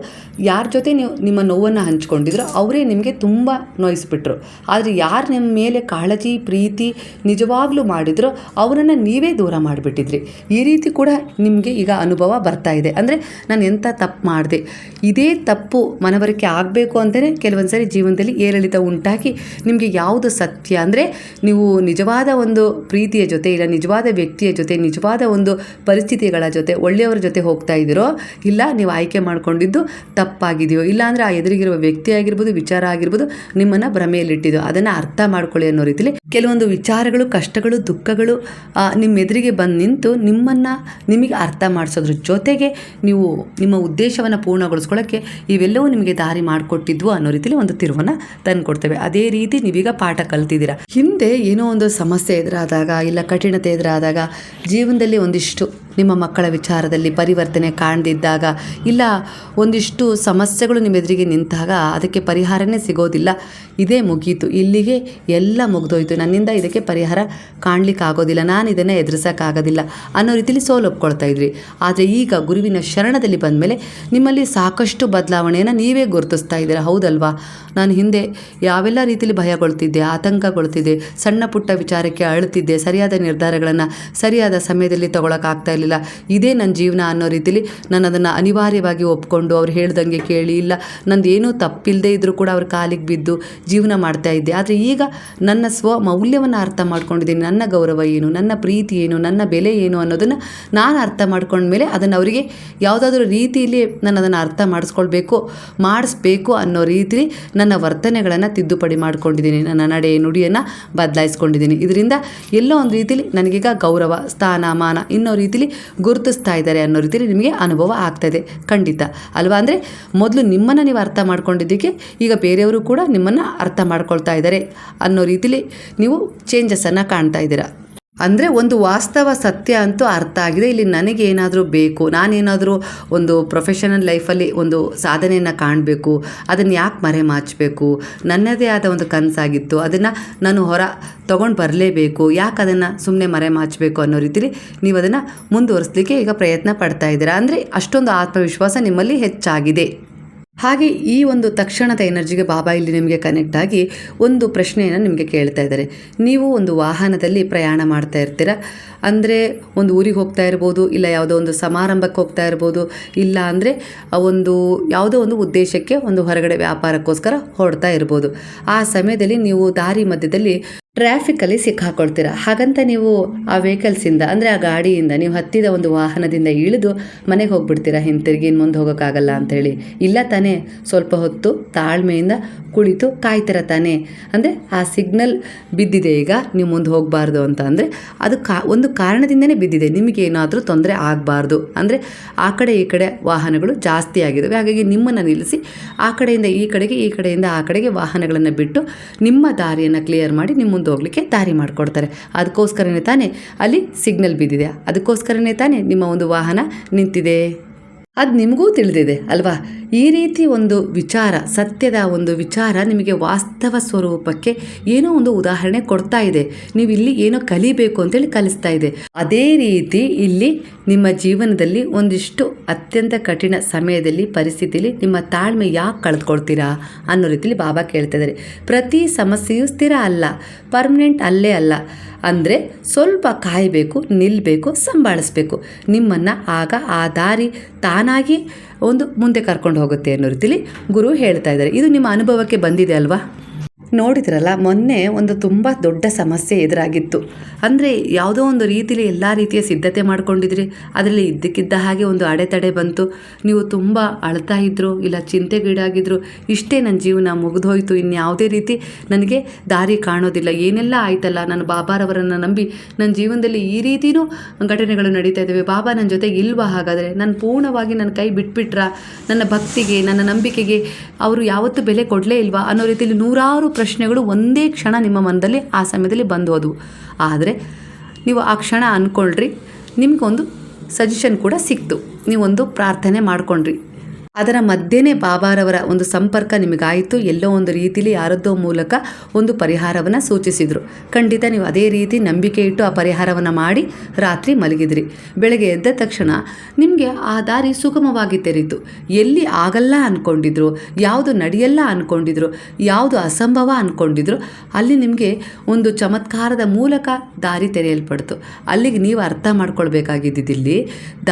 Speaker 1: ಯಾರ ಜೊತೆ ನೀವು ನಿಮ್ಮ ನೋವನ್ನು ಹಂಚ್ಕೊಂಡಿದ್ರು ಅವರೇ ನಿಮಗೆ ತುಂಬ ನೋಯಿಸ್ಬಿಟ್ರು. ಆದರೆ ಯಾರು ನಿಮ್ಮ ಮೇಲೆ ಕಾಳಜಿ ಪ್ರೀತಿ ನಿಜವಾಗ್ಲೂ ಮಾಡಿದ್ರು ಅವರನ್ನು ನೀವೇ ದೂರ ಮಾಡಿಬಿಟ್ಟಿದ್ರಿ. ಈ ರೀತಿ ಕೂಡ ನಿಮಗೆ ಈಗ ಅನುಭವ ಬರ್ತಾ ಇದೆ. ಅಂದರೆ ನಾನು ಎಂಥ ತಪ್ಪು ಮಾಡಿದೆ, ಇದೇ ತಪ್ಪು ಮನವರಿಕೆ ಆಗಬೇಕು ಅಂತಲೇ ಕೆಲವೊಂದು ಸರಿ ಜೀವನದಲ್ಲಿ ಏರಿಳಿತ ಉಂಟಾಗಿ ನಿಮಗೆ ಯಾವುದು ಸತ್ಯ ಅಂದರೆ ನೀವು ನಿಜವಾದ ಒಂದು ಪ್ರೀತಿಯ ಜೊತೆ ಇಲ್ಲ ನಿಜವಾದ ವ್ಯಕ್ತಿಯ ಜೊತೆ ನಿಜವಾದ ಒಂದು ಪರಿಸ್ಥಿತಿಗಳ ಜೊತೆ ಒಳ್ಳೆಯವರ ಜೊತೆ ಹೋಗ್ತಾ ಇದ್ದೀರೋ, ಇಲ್ಲ ನೀವು ಆಯ್ಕೆ ಮಾಡ್ಕೊಂಡಿದ್ದು ತಪ್ಪಾಗಿದೆಯೋ, ಇಲ್ಲ ಅಂದರೆ ಆ ಎದುರಿಗಿರುವ ವ್ಯಕ್ತಿ ಆಗಿರ್ಬೋದು ವಿಚಾರ ಆಗಿರ್ಬೋದು ನಿಮ್ಮನ್ನು ಭ್ರಮೆಯಲ್ಲಿಟ್ಟಿದೆಯೋ ಅದನ್ನು ಅರ್ಥ ಮಾಡ್ಕೊಳ್ಳಿ ಅನ್ನೋ ರೀತಿಯಲ್ಲಿ ಕೆಲವೊಂದು ವಿಚಾರಗಳು ಕಷ್ಟಗಳು ದುಃಖಗಳು ನಿಮ್ಮ ಎದುರಿಗೆ ಬಂದು ನಿಂತು ನಿಮಗೆ ಅರ್ಥ ಮಾಡಿಸೋದ್ರ ಜೊತೆಗೆ ನೀವು ನಿಮ್ಮ ಉದ್ದೇಶವನ್ನು ಪೂರ್ಣಗೊಳಿಸ್ಕೊಳ್ಳೋಕ್ಕೆ ಇವೆಲ್ಲವೂ ನಿಮಗೆ ದಾರಿ ಮಾಡಿಕೊಟ್ಟಿದ್ವು ಅನ್ನೋ ರೀತಿಯಲ್ಲಿ ಒಂದು ತಿರುವನ್ನು ತಂದುಕೊಡ್ತೇವೆ. ಅದೇ ರೀತಿ ನೀವೀಗ ಪಾಠ ಕಲ್ತಿದ್ದೀರಾ. ಹಿಂದೆ ಏನೋ ಒಂದು ಸಮಸ್ಯೆ ಎದುರಾದಾಗ ಇಲ್ಲ ಕಠಿಣತೆ ಎದುರಾದಾಗ ಜೀವನದಲ್ಲಿ ಒಂದಿಷ್ಟು ನಿಮ್ಮ ಮಕ್ಕಳ ವಿಚಾರದಲ್ಲಿ ಪರಿವರ್ತನೆ ಕಾಣದಿದ್ದಾಗ ಇಲ್ಲ ಒಂದಿಷ್ಟು ಸಮಸ್ಯೆಗಳು ನಿಮ್ಮ ಎದುರಿಗೆ ನಿಂತಾಗ ಅದಕ್ಕೆ ಪರಿಹಾರನೇ ಸಿಗೋದಿಲ್ಲ, ಇದೇ ಮುಗೀತು, ಇಲ್ಲಿಗೆ ಎಲ್ಲ ಮುಗಿದೋಯ್ತು, ನನ್ನಿಂದ ಇದಕ್ಕೆ ಪರಿಹಾರ ಕಾಣಲಿಕ್ಕಾಗೋದಿಲ್ಲ, ನಾನು ಇದನ್ನು ಎದುರಿಸೋಕ್ಕಾಗೋದಿಲ್ಲ ಅನ್ನೋ ರೀತಿಯಲ್ಲಿ ಸೋಲೊಪ್ಕೊಳ್ತಾ ಇದ್ರಿ. ಆದರೆ ಈಗ ಗುರುವಿನ ಶರಣದಲ್ಲಿ ಬಂದ ಮೇಲೆ ನಿಮ್ಮಲ್ಲಿ ಸಾಕಷ್ಟು ಬದಲಾವಣೆಯನ್ನು ನೀವೇ ಗುರುತಿಸ್ತಾ ಇದ್ದೀರಾ. ಹೌದಲ್ವಾ? ನಾನು ಹಿಂದೆ ಯಾವೆಲ್ಲ ರೀತಿಯಲ್ಲಿ ಭಯಗೊಳ್ತಿದ್ದೆ, ಆತಂಕಗೊಳ್ತಿದ್ದೆ, ಸಣ್ಣ ಪುಟ್ಟ ವಿಚಾರಕ್ಕೆ ಅಳುತ್ತಿದ್ದೆ, ಸರಿಯಾದ ನಿರ್ಧಾರಗಳನ್ನು ಸರಿಯಾದ ಸಮಯದಲ್ಲಿ ತೊಗೊಳಕ್ಕಾಗ್ತಾ ಇರಲಿಲ್ಲ, ಇದೇ ನನ್ನ ಜೀವನ ಅನ್ನೋ ರೀತಿಯಲ್ಲಿ ನಾನು ಅದನ್ನು ಅನಿವಾರ್ಯವಾಗಿ ಒಪ್ಕೊಂಡು ಅವ್ರು ಹೇಳ್ದಂಗೆ ಕೇಳಿ ಇಲ್ಲ ನಂದೇನೂ ತಪ್ಪಿಲ್ಲದೆ ಇದ್ದರೂ ಕೂಡ ಅವ್ರ ಕಾಲಿಗೆ ಬಿದ್ದು ಜೀವನ ಮಾಡ್ತಾ ಇದ್ದೆ. ಆದರೆ ಈಗ ನನ್ನ ಮೌಲ್ಯವನ್ನು ಅರ್ಥ ಮಾಡ್ಕೊಂಡಿದ್ದೀನಿ, ನನ್ನ ಗೌರವ ಏನು, ನನ್ನ ಪ್ರೀತಿ ಏನು, ನನ್ನ ಬೆಲೆ ಏನು ಅನ್ನೋದನ್ನು ನಾನು ಅರ್ಥ ಮಾಡ್ಕೊಂಡ್ಮೇಲೆ ಅದನ್ನು ಅವರಿಗೆ ಯಾವುದಾದ್ರೂ ರೀತಿಯಲ್ಲಿ ನಾನು ಅದನ್ನು ಅರ್ಥ ಮಾಡಿಸ್ಬೇಕು ಅನ್ನೋ ರೀತಿ ನನ್ನ ವರ್ತನೆಗಳನ್ನು ತಿದ್ದುಪಡಿ ಮಾಡ್ಕೊಂಡಿದ್ದೀನಿ, ನನ್ನ ನಡೆ ನುಡಿಯನ್ನು ಬದಲಾಯಿಸ್ಕೊಂಡಿದ್ದೀನಿ. ಇದರಿಂದ ಎಲ್ಲೋ ಒಂದು ರೀತಿಯಲ್ಲಿ ನನಗೀಗ ಗೌರವ ಸ್ಥಾನಮಾನ ಇನ್ನೋ ರೀತಿಯಲ್ಲಿ ಗುರುತಿಸ್ತಾ ಇದ್ದಾರೆ ಅನ್ನೋ ರೀತಿಯಲ್ಲಿ ನಿಮಗೆ ಅನುಭವ ಆಗ್ತಾಯಿದೆ. ಖಂಡಿತ ಅಲ್ವಾ? ಅಂದರೆ ಮೊದಲು ನಿಮ್ಮನ್ನು ನೀವು ಅರ್ಥ ಮಾಡ್ಕೊಂಡಿದ್ದಕ್ಕೆ ಈಗ ಬೇರೆಯವರು ಕೂಡ ನಿಮ್ಮನ್ನು ಅರ್ಥ ಮಾಡ್ಕೊಳ್ತಾ ಇದ್ದಾರೆ ಅನ್ನೋ ರೀತಿಯಲ್ಲಿ ನೀವು ಚೇಂಜಸನ್ನು ಕಾಣ್ತಾ ಇದ್ದೀರಾ. ಅಂದರೆ ಒಂದು ವಾಸ್ತವ ಸತ್ಯ ಅಂತೂ ಅರ್ಥ ಆಗಿದೆ. ಇಲ್ಲಿ ನನಗೆ ಏನಾದರೂ ಬೇಕು, ನಾನೇನಾದರೂ ಒಂದು ಪ್ರೊಫೆಷನಲ್ ಲೈಫಲ್ಲಿ ಒಂದು ಸಾಧನೆಯನ್ನು ಕಾಣಬೇಕು, ಅದನ್ನು ಯಾಕೆ ಮರೆಮಾಚಬೇಕು, ನನ್ನದೇ ಆದ ಒಂದು ಕನಸಾಗಿತ್ತು, ಅದನ್ನು ನಾನು ತೊಗೊಂಡು ಬರಲೇಬೇಕು, ಯಾಕೆ ಅದನ್ನು ಸುಮ್ಮನೆ ಮರೆಮಾಚಬೇಕು ಅನ್ನೋ ರೀತಿಲಿ ನೀವು ಅದನ್ನು ಮುಂದುವರಿಸಲಿಕ್ಕೆ ಈಗ ಪ್ರಯತ್ನ ಪಡ್ತಾ ಇದ್ದೀರಾ. ಅಂದರೆ ಅಷ್ಟೊಂದು ಆತ್ಮವಿಶ್ವಾಸ ನಿಮ್ಮಲ್ಲಿ ಹೆಚ್ಚಾಗಿದೆ. ಹಾಗೆ ಈ ಒಂದು ತಕ್ಷಣದ ಎನರ್ಜಿಗೆ ಬಾಬಾ ಇಲ್ಲಿ ನಿಮಗೆ ಕನೆಕ್ಟ್ ಆಗಿ ಒಂದು ಪ್ರಶ್ನೆಯನ್ನು ನಿಮಗೆ ಕೇಳ್ತಾ ಇದ್ದಾರೆ. ನೀವು ಒಂದು ವಾಹನದಲ್ಲಿ ಪ್ರಯಾಣ ಮಾಡ್ತಾ ಇರ್ತೀರ, ಅಂದರೆ ಒಂದು ಊರಿಗೆ ಹೋಗ್ತಾ ಇರ್ಬೋದು, ಇಲ್ಲ ಯಾವುದೋ ಒಂದು ಸಮಾರಂಭಕ್ಕೆ ಹೋಗ್ತಾ ಇರ್ಬೋದು, ಇಲ್ಲ ಅಂದರೆ ಯಾವುದೋ ಒಂದು ಉದ್ದೇಶಕ್ಕೆ ಒಂದು ಹೊರಗಡೆ ವ್ಯಾಪಾರಕ್ಕೋಸ್ಕರ ಹೊರಡ್ತಾ ಇರ್ಬೋದು. ಆ ಸಮಯದಲ್ಲಿ ನೀವು ದಾರಿ ಮಧ್ಯದಲ್ಲಿ ಟ್ರಾಫಿಕಲ್ಲಿ ಸಿಕ್ಕಾಕೊಳ್ತೀರ. ಹಾಗಂತ ನೀವು ಆ ವೆಹಿಕಲ್ಸಿಂದ ಅಂದರೆ ಆ ಗಾಡಿಯಿಂದ ನೀವು ಹತ್ತಿದ ಒಂದು ವಾಹನದಿಂದ ಇಳಿದು ಮನೆಗೆ ಹೋಗ್ಬಿಡ್ತೀರಾ, ಹಿಂತಿರುಗಿ ಇನ್ನು ಮುಂದೆ ಹೋಗೋಕ್ಕಾಗಲ್ಲ ಅಂಥೇಳಿ? ಇಲ್ಲ ತಾನೇ, ಸ್ವಲ್ಪ ಹೊತ್ತು ತಾಳ್ಮೆಯಿಂದ ಕುಳಿತು ಕಾಯ್ತೀರ ತಾನೇ. ಅಂದರೆ ಆ ಸಿಗ್ನಲ್ ಬಿದ್ದಿದೆ, ಈಗ ನೀವು ಮುಂದೆ ಹೋಗಬಾರ್ದು ಅಂತ, ಅಂದರೆ ಅದು ಒಂದು ಕಾರಣದಿಂದನೇ ಬಿದ್ದಿದೆ, ನಿಮಗೇನಾದರೂ ತೊಂದರೆ ಆಗಬಾರ್ದು. ಅಂದರೆ ಆ ಕಡೆ ಈ ಕಡೆ ವಾಹನಗಳು ಜಾಸ್ತಿ ಆಗಿದ್ದಾವೆ, ಹಾಗಾಗಿ ನಿಮ್ಮನ್ನು ನಿಲ್ಲಿಸಿ ಆ ಕಡೆಯಿಂದ ಈ ಕಡೆಗೆ ಈ ಕಡೆಯಿಂದ ಆ ಕಡೆಗೆ ವಾಹನಗಳನ್ನು ಬಿಟ್ಟು ನಿಮ್ಮ ದಾರಿಯನ್ನು ಕ್ಲಿಯರ್ ಮಾಡಿ ನಿಮ್ಮ ಮುಂದೆ ಹೋಗಲಿಕ್ಕೆ ದಾರಿ ಮಾಡಿಕೊಡ್ತಾರೆ. ಅದಕ್ಕೋಸ್ಕರನೇ ತಾನೇ ಅಲ್ಲಿ ಸಿಗ್ನಲ್ ಬಿದ್ದಿದೆ, ಅದಕ್ಕೋಸ್ಕರನೇ ತಾನೇ ನಿಮ್ಮ ಒಂದು ವಾಹನ ನಿಂತಿದೆ. ಅದು ನಿಮಗೂ ತಿಳಿದಿದೆ ಅಲ್ವಾ? ಈ ರೀತಿ ಒಂದು ವಿಚಾರ, ಸತ್ಯದ ಒಂದು ವಿಚಾರ ನಿಮಗೆ ವಾಸ್ತವ ಸ್ವರೂಪಕ್ಕೆ ಏನೋ ಒಂದು ಉದಾಹರಣೆ ಕೊಡ್ತಾ ಇದೆ. ನೀವು ಇಲ್ಲಿ ಏನೋ ಕಲಿಬೇಕು ಅಂತೇಳಿ ಕಲಿಸ್ತಾ ಇದೆ. ಅದೇ ರೀತಿ ಇಲ್ಲಿ ನಿಮ್ಮ ಜೀವನದಲ್ಲಿ ಒಂದಿಷ್ಟು ಅತ್ಯಂತ ಕಠಿಣ ಸಮಯದಲ್ಲಿ ಪರಿಸ್ಥಿತಿಯಲ್ಲಿ ನಿಮ್ಮ ತಾಳ್ಮೆ ಯಾಕೆ ಕಳೆದುಕೊಳ್ತೀರಾ ಅನ್ನೋ ರೀತಿಯಲ್ಲಿ ಬಾಬಾ ಕೇಳ್ತಾ ಇದ್ದಾರೆ. ಪ್ರತಿ ಸಮಸ್ಯೆಯೂ ಸ್ಥಿರ ಅಲ್ಲ, ಪರ್ಮನೆಂಟ್ ಅಲ್ಲೇ ಅಲ್ಲ. ಅಂದರೆ ಸ್ವಲ್ಪ ಕಾಯಬೇಕು, ನಿಲ್ಲಬೇಕು, ಸಂಭಾಳಿಸ್ಬೇಕು. ನಿಮ್ಮನ್ನು ಆಗ ಆ ದಾರಿ ತಾನಾಗಿ ಒಂದು ಮುಂದೆ ಕರ್ಕೊಂಡು ಹೋಗುತ್ತೆ ಅನ್ನೋ ರೀತಿಲಿ ಗುರು ಹೇಳ್ತಾ ಇದ್ದಾರೆ. ಇದು ನಿಮ್ಮ ಅನುಭವಕ್ಕೆ ಬಂದಿದೆ ಅಲ್ವಾ? ನೋಡಿದ್ರಲ್ಲ, ಮೊನ್ನೆ ಒಂದು ತುಂಬ ದೊಡ್ಡ ಸಮಸ್ಯೆ ಎದುರಾಗಿತ್ತು. ಅಂದರೆ ಯಾವುದೋ ಒಂದು ರೀತಿಲಿ ಎಲ್ಲ ರೀತಿಯ ಸಿದ್ಧತೆ ಮಾಡ್ಕೊಂಡಿದ್ರಿ, ಅದರಲ್ಲಿ ಇದ್ದಕ್ಕಿದ್ದ ಹಾಗೆ ಒಂದು ಅಡೆತಡೆ ಬಂತು, ನೀವು ತುಂಬ ಅಳ್ತಾ ಇದ್ರು, ಇಲ್ಲ ಚಿಂತೆಗೀಡಾಗಿದ್ರು, ಇಷ್ಟೇ ನನ್ನ ಜೀವನ ಮುಗಿದೋಯ್ತು, ಇನ್ಯಾವುದೇ ರೀತಿ ನನಗೆ ದಾರಿ ಕಾಣೋದಿಲ್ಲ, ಏನೆಲ್ಲ ಆಯ್ತಲ್ಲ, ನಾನು ಬಾಬಾರವರನ್ನು ನಂಬಿ ನನ್ನ ಜೀವನದಲ್ಲಿ ಈ ರೀತಿಯೂ ಘಟನೆಗಳು ನಡೀತಾ ಇದ್ದಾವೆ, ಬಾಬಾ ನನ್ನ ಜೊತೆಗೆ ಇಲ್ವಾ, ಹಾಗಾದರೆ ನಾನು ಪೂರ್ಣವಾಗಿ ನನ್ನ ಕೈ ಬಿಟ್ಬಿಟ್ರ, ನನ್ನ ಭಕ್ತಿಗೆ ನನ್ನ ನಂಬಿಕೆಗೆ ಅವರು ಯಾವತ್ತೂ ಬೆಲೆ ಕೊಡಲೇ ಇಲ್ವಾ ಅನ್ನೋ ರೀತಿಯಲ್ಲಿ ನೂರಾರು ಪ್ರಶ್ನೆಗಳು ಒಂದೇ ಕ್ಷಣ ನಿಮ್ಮ ಮನದಲ್ಲಿ ಆ ಸಮಯದಲ್ಲಿ ಬಂದು ಹೋದವು. ಆದರೆ ನೀವು ಆ ಕ್ಷಣ ಅಂದ್ಕೊಳ್ರಿ, ನಿಮಗೊಂದು ಸಜೆಷನ್ ಕೂಡ ಸಿಕ್ತು, ನೀವೊಂದು ಪ್ರಾರ್ಥನೆ ಮಾಡ್ಕೊಂಡ್ರಿ. ಅದರ ಮಧ್ಯೆನೇ ಬಾಬಾರವರ ಒಂದು ಸಂಪರ್ಕ ನಿಮಗಾಯಿತು. ಎಲ್ಲೋ ಒಂದು ರೀತಿಯಲ್ಲಿ ಯಾರದ್ದೋ ಮೂಲಕ ಒಂದು ಪರಿಹಾರವನ್ನು ಸೂಚಿಸಿದರು. ಖಂಡಿತ ನೀವು ಅದೇ ರೀತಿ ನಂಬಿಕೆ ಇಟ್ಟು ಆ ಪರಿಹಾರವನ್ನು ಮಾಡಿ ರಾತ್ರಿ ಮಲಗಿದ್ರಿ. ಬೆಳಗ್ಗೆ ಎದ್ದ ತಕ್ಷಣ ನಿಮಗೆ ಆ ದಾರಿ ಸುಗಮವಾಗಿ ತೆರೀತು. ಎಲ್ಲಿ ಆಗಲ್ಲ ಅಂದ್ಕೊಂಡಿದ್ರು, ಯಾವುದು ನಡೆಯಲ್ಲ ಅಂದ್ಕೊಂಡಿದ್ರು, ಯಾವುದು ಅಸಂಭವ ಅಂದ್ಕೊಂಡಿದ್ರು, ಅಲ್ಲಿ ನಿಮಗೆ ಒಂದು ಚಮತ್ಕಾರದ ಮೂಲಕ ದಾರಿ ತೆರೆಯಲ್ಪಡ್ತು. ಅಲ್ಲಿಗೆ ನೀವು ಅರ್ಥ ಮಾಡ್ಕೊಳ್ಬೇಕಾಗಿದ್ದಿಲ್ಲಿ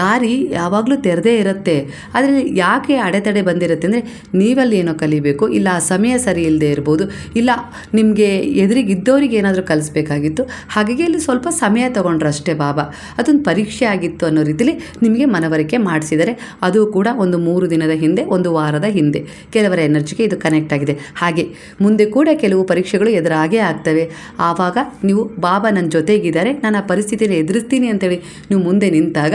Speaker 1: ದಾರಿ ಯಾವಾಗಲೂ ತೆರೆದೇ ಇರುತ್ತೆ. ಆದರೆ ಯಾಕೆ ಅಡೆತಡೆ ಬಂದಿರುತ್ತೆ ಅಂದರೆ ನೀವಲ್ಲಿ ಏನೋ ಕಲಿಬೇಕು, ಇಲ್ಲ ಆ ಸಮಯ ಸರಿ ಇಲ್ಲದೆ ಇರ್ಬೋದು, ಇಲ್ಲ ನಿಮಗೆ ಎದುರಿಗಿದ್ದವರಿಗೆ ಏನಾದರೂ ಕಲಿಸ್ಬೇಕಾಗಿತ್ತು. ಹಾಗಾಗಿ ಅಲ್ಲಿ ಸ್ವಲ್ಪ ಸಮಯ ತಗೊಂಡ್ರು ಅಷ್ಟೇ ಬಾಬಾ. ಅದೊಂದು ಪರೀಕ್ಷೆ ಆಗಿತ್ತು ಅನ್ನೋ ರೀತಿಲಿ ನಿಮಗೆ ಮನವರಿಕೆ ಮಾಡಿಸಿದರೆ. ಅದು ಕೂಡ ಒಂದು 3 ದಿನದ ಹಿಂದೆ, 1 ವಾರದ ಹಿಂದೆ ಕೆಲವರ ಎನರ್ಜಿಗೆ ಇದು ಕನೆಕ್ಟ್ ಆಗಿದೆ. ಹಾಗೆ ಮುಂದೆ ಕೂಡ ಕೆಲವು ಪರೀಕ್ಷೆಗಳು ಎದುರಾಗೇ ಆಗ್ತವೆ. ಆವಾಗ ನೀವು ಬಾಬಾ ನನ್ನ ಜೊತೆಗಿದ್ದಾರೆ, ನಾನು ಆ ಪರಿಸ್ಥಿತಿಯನ್ನು ಎದುರಿಸ್ತೀನಿ ಅಂತೇಳಿ ನೀವು ಮುಂದೆ ನಿಂತಾಗ,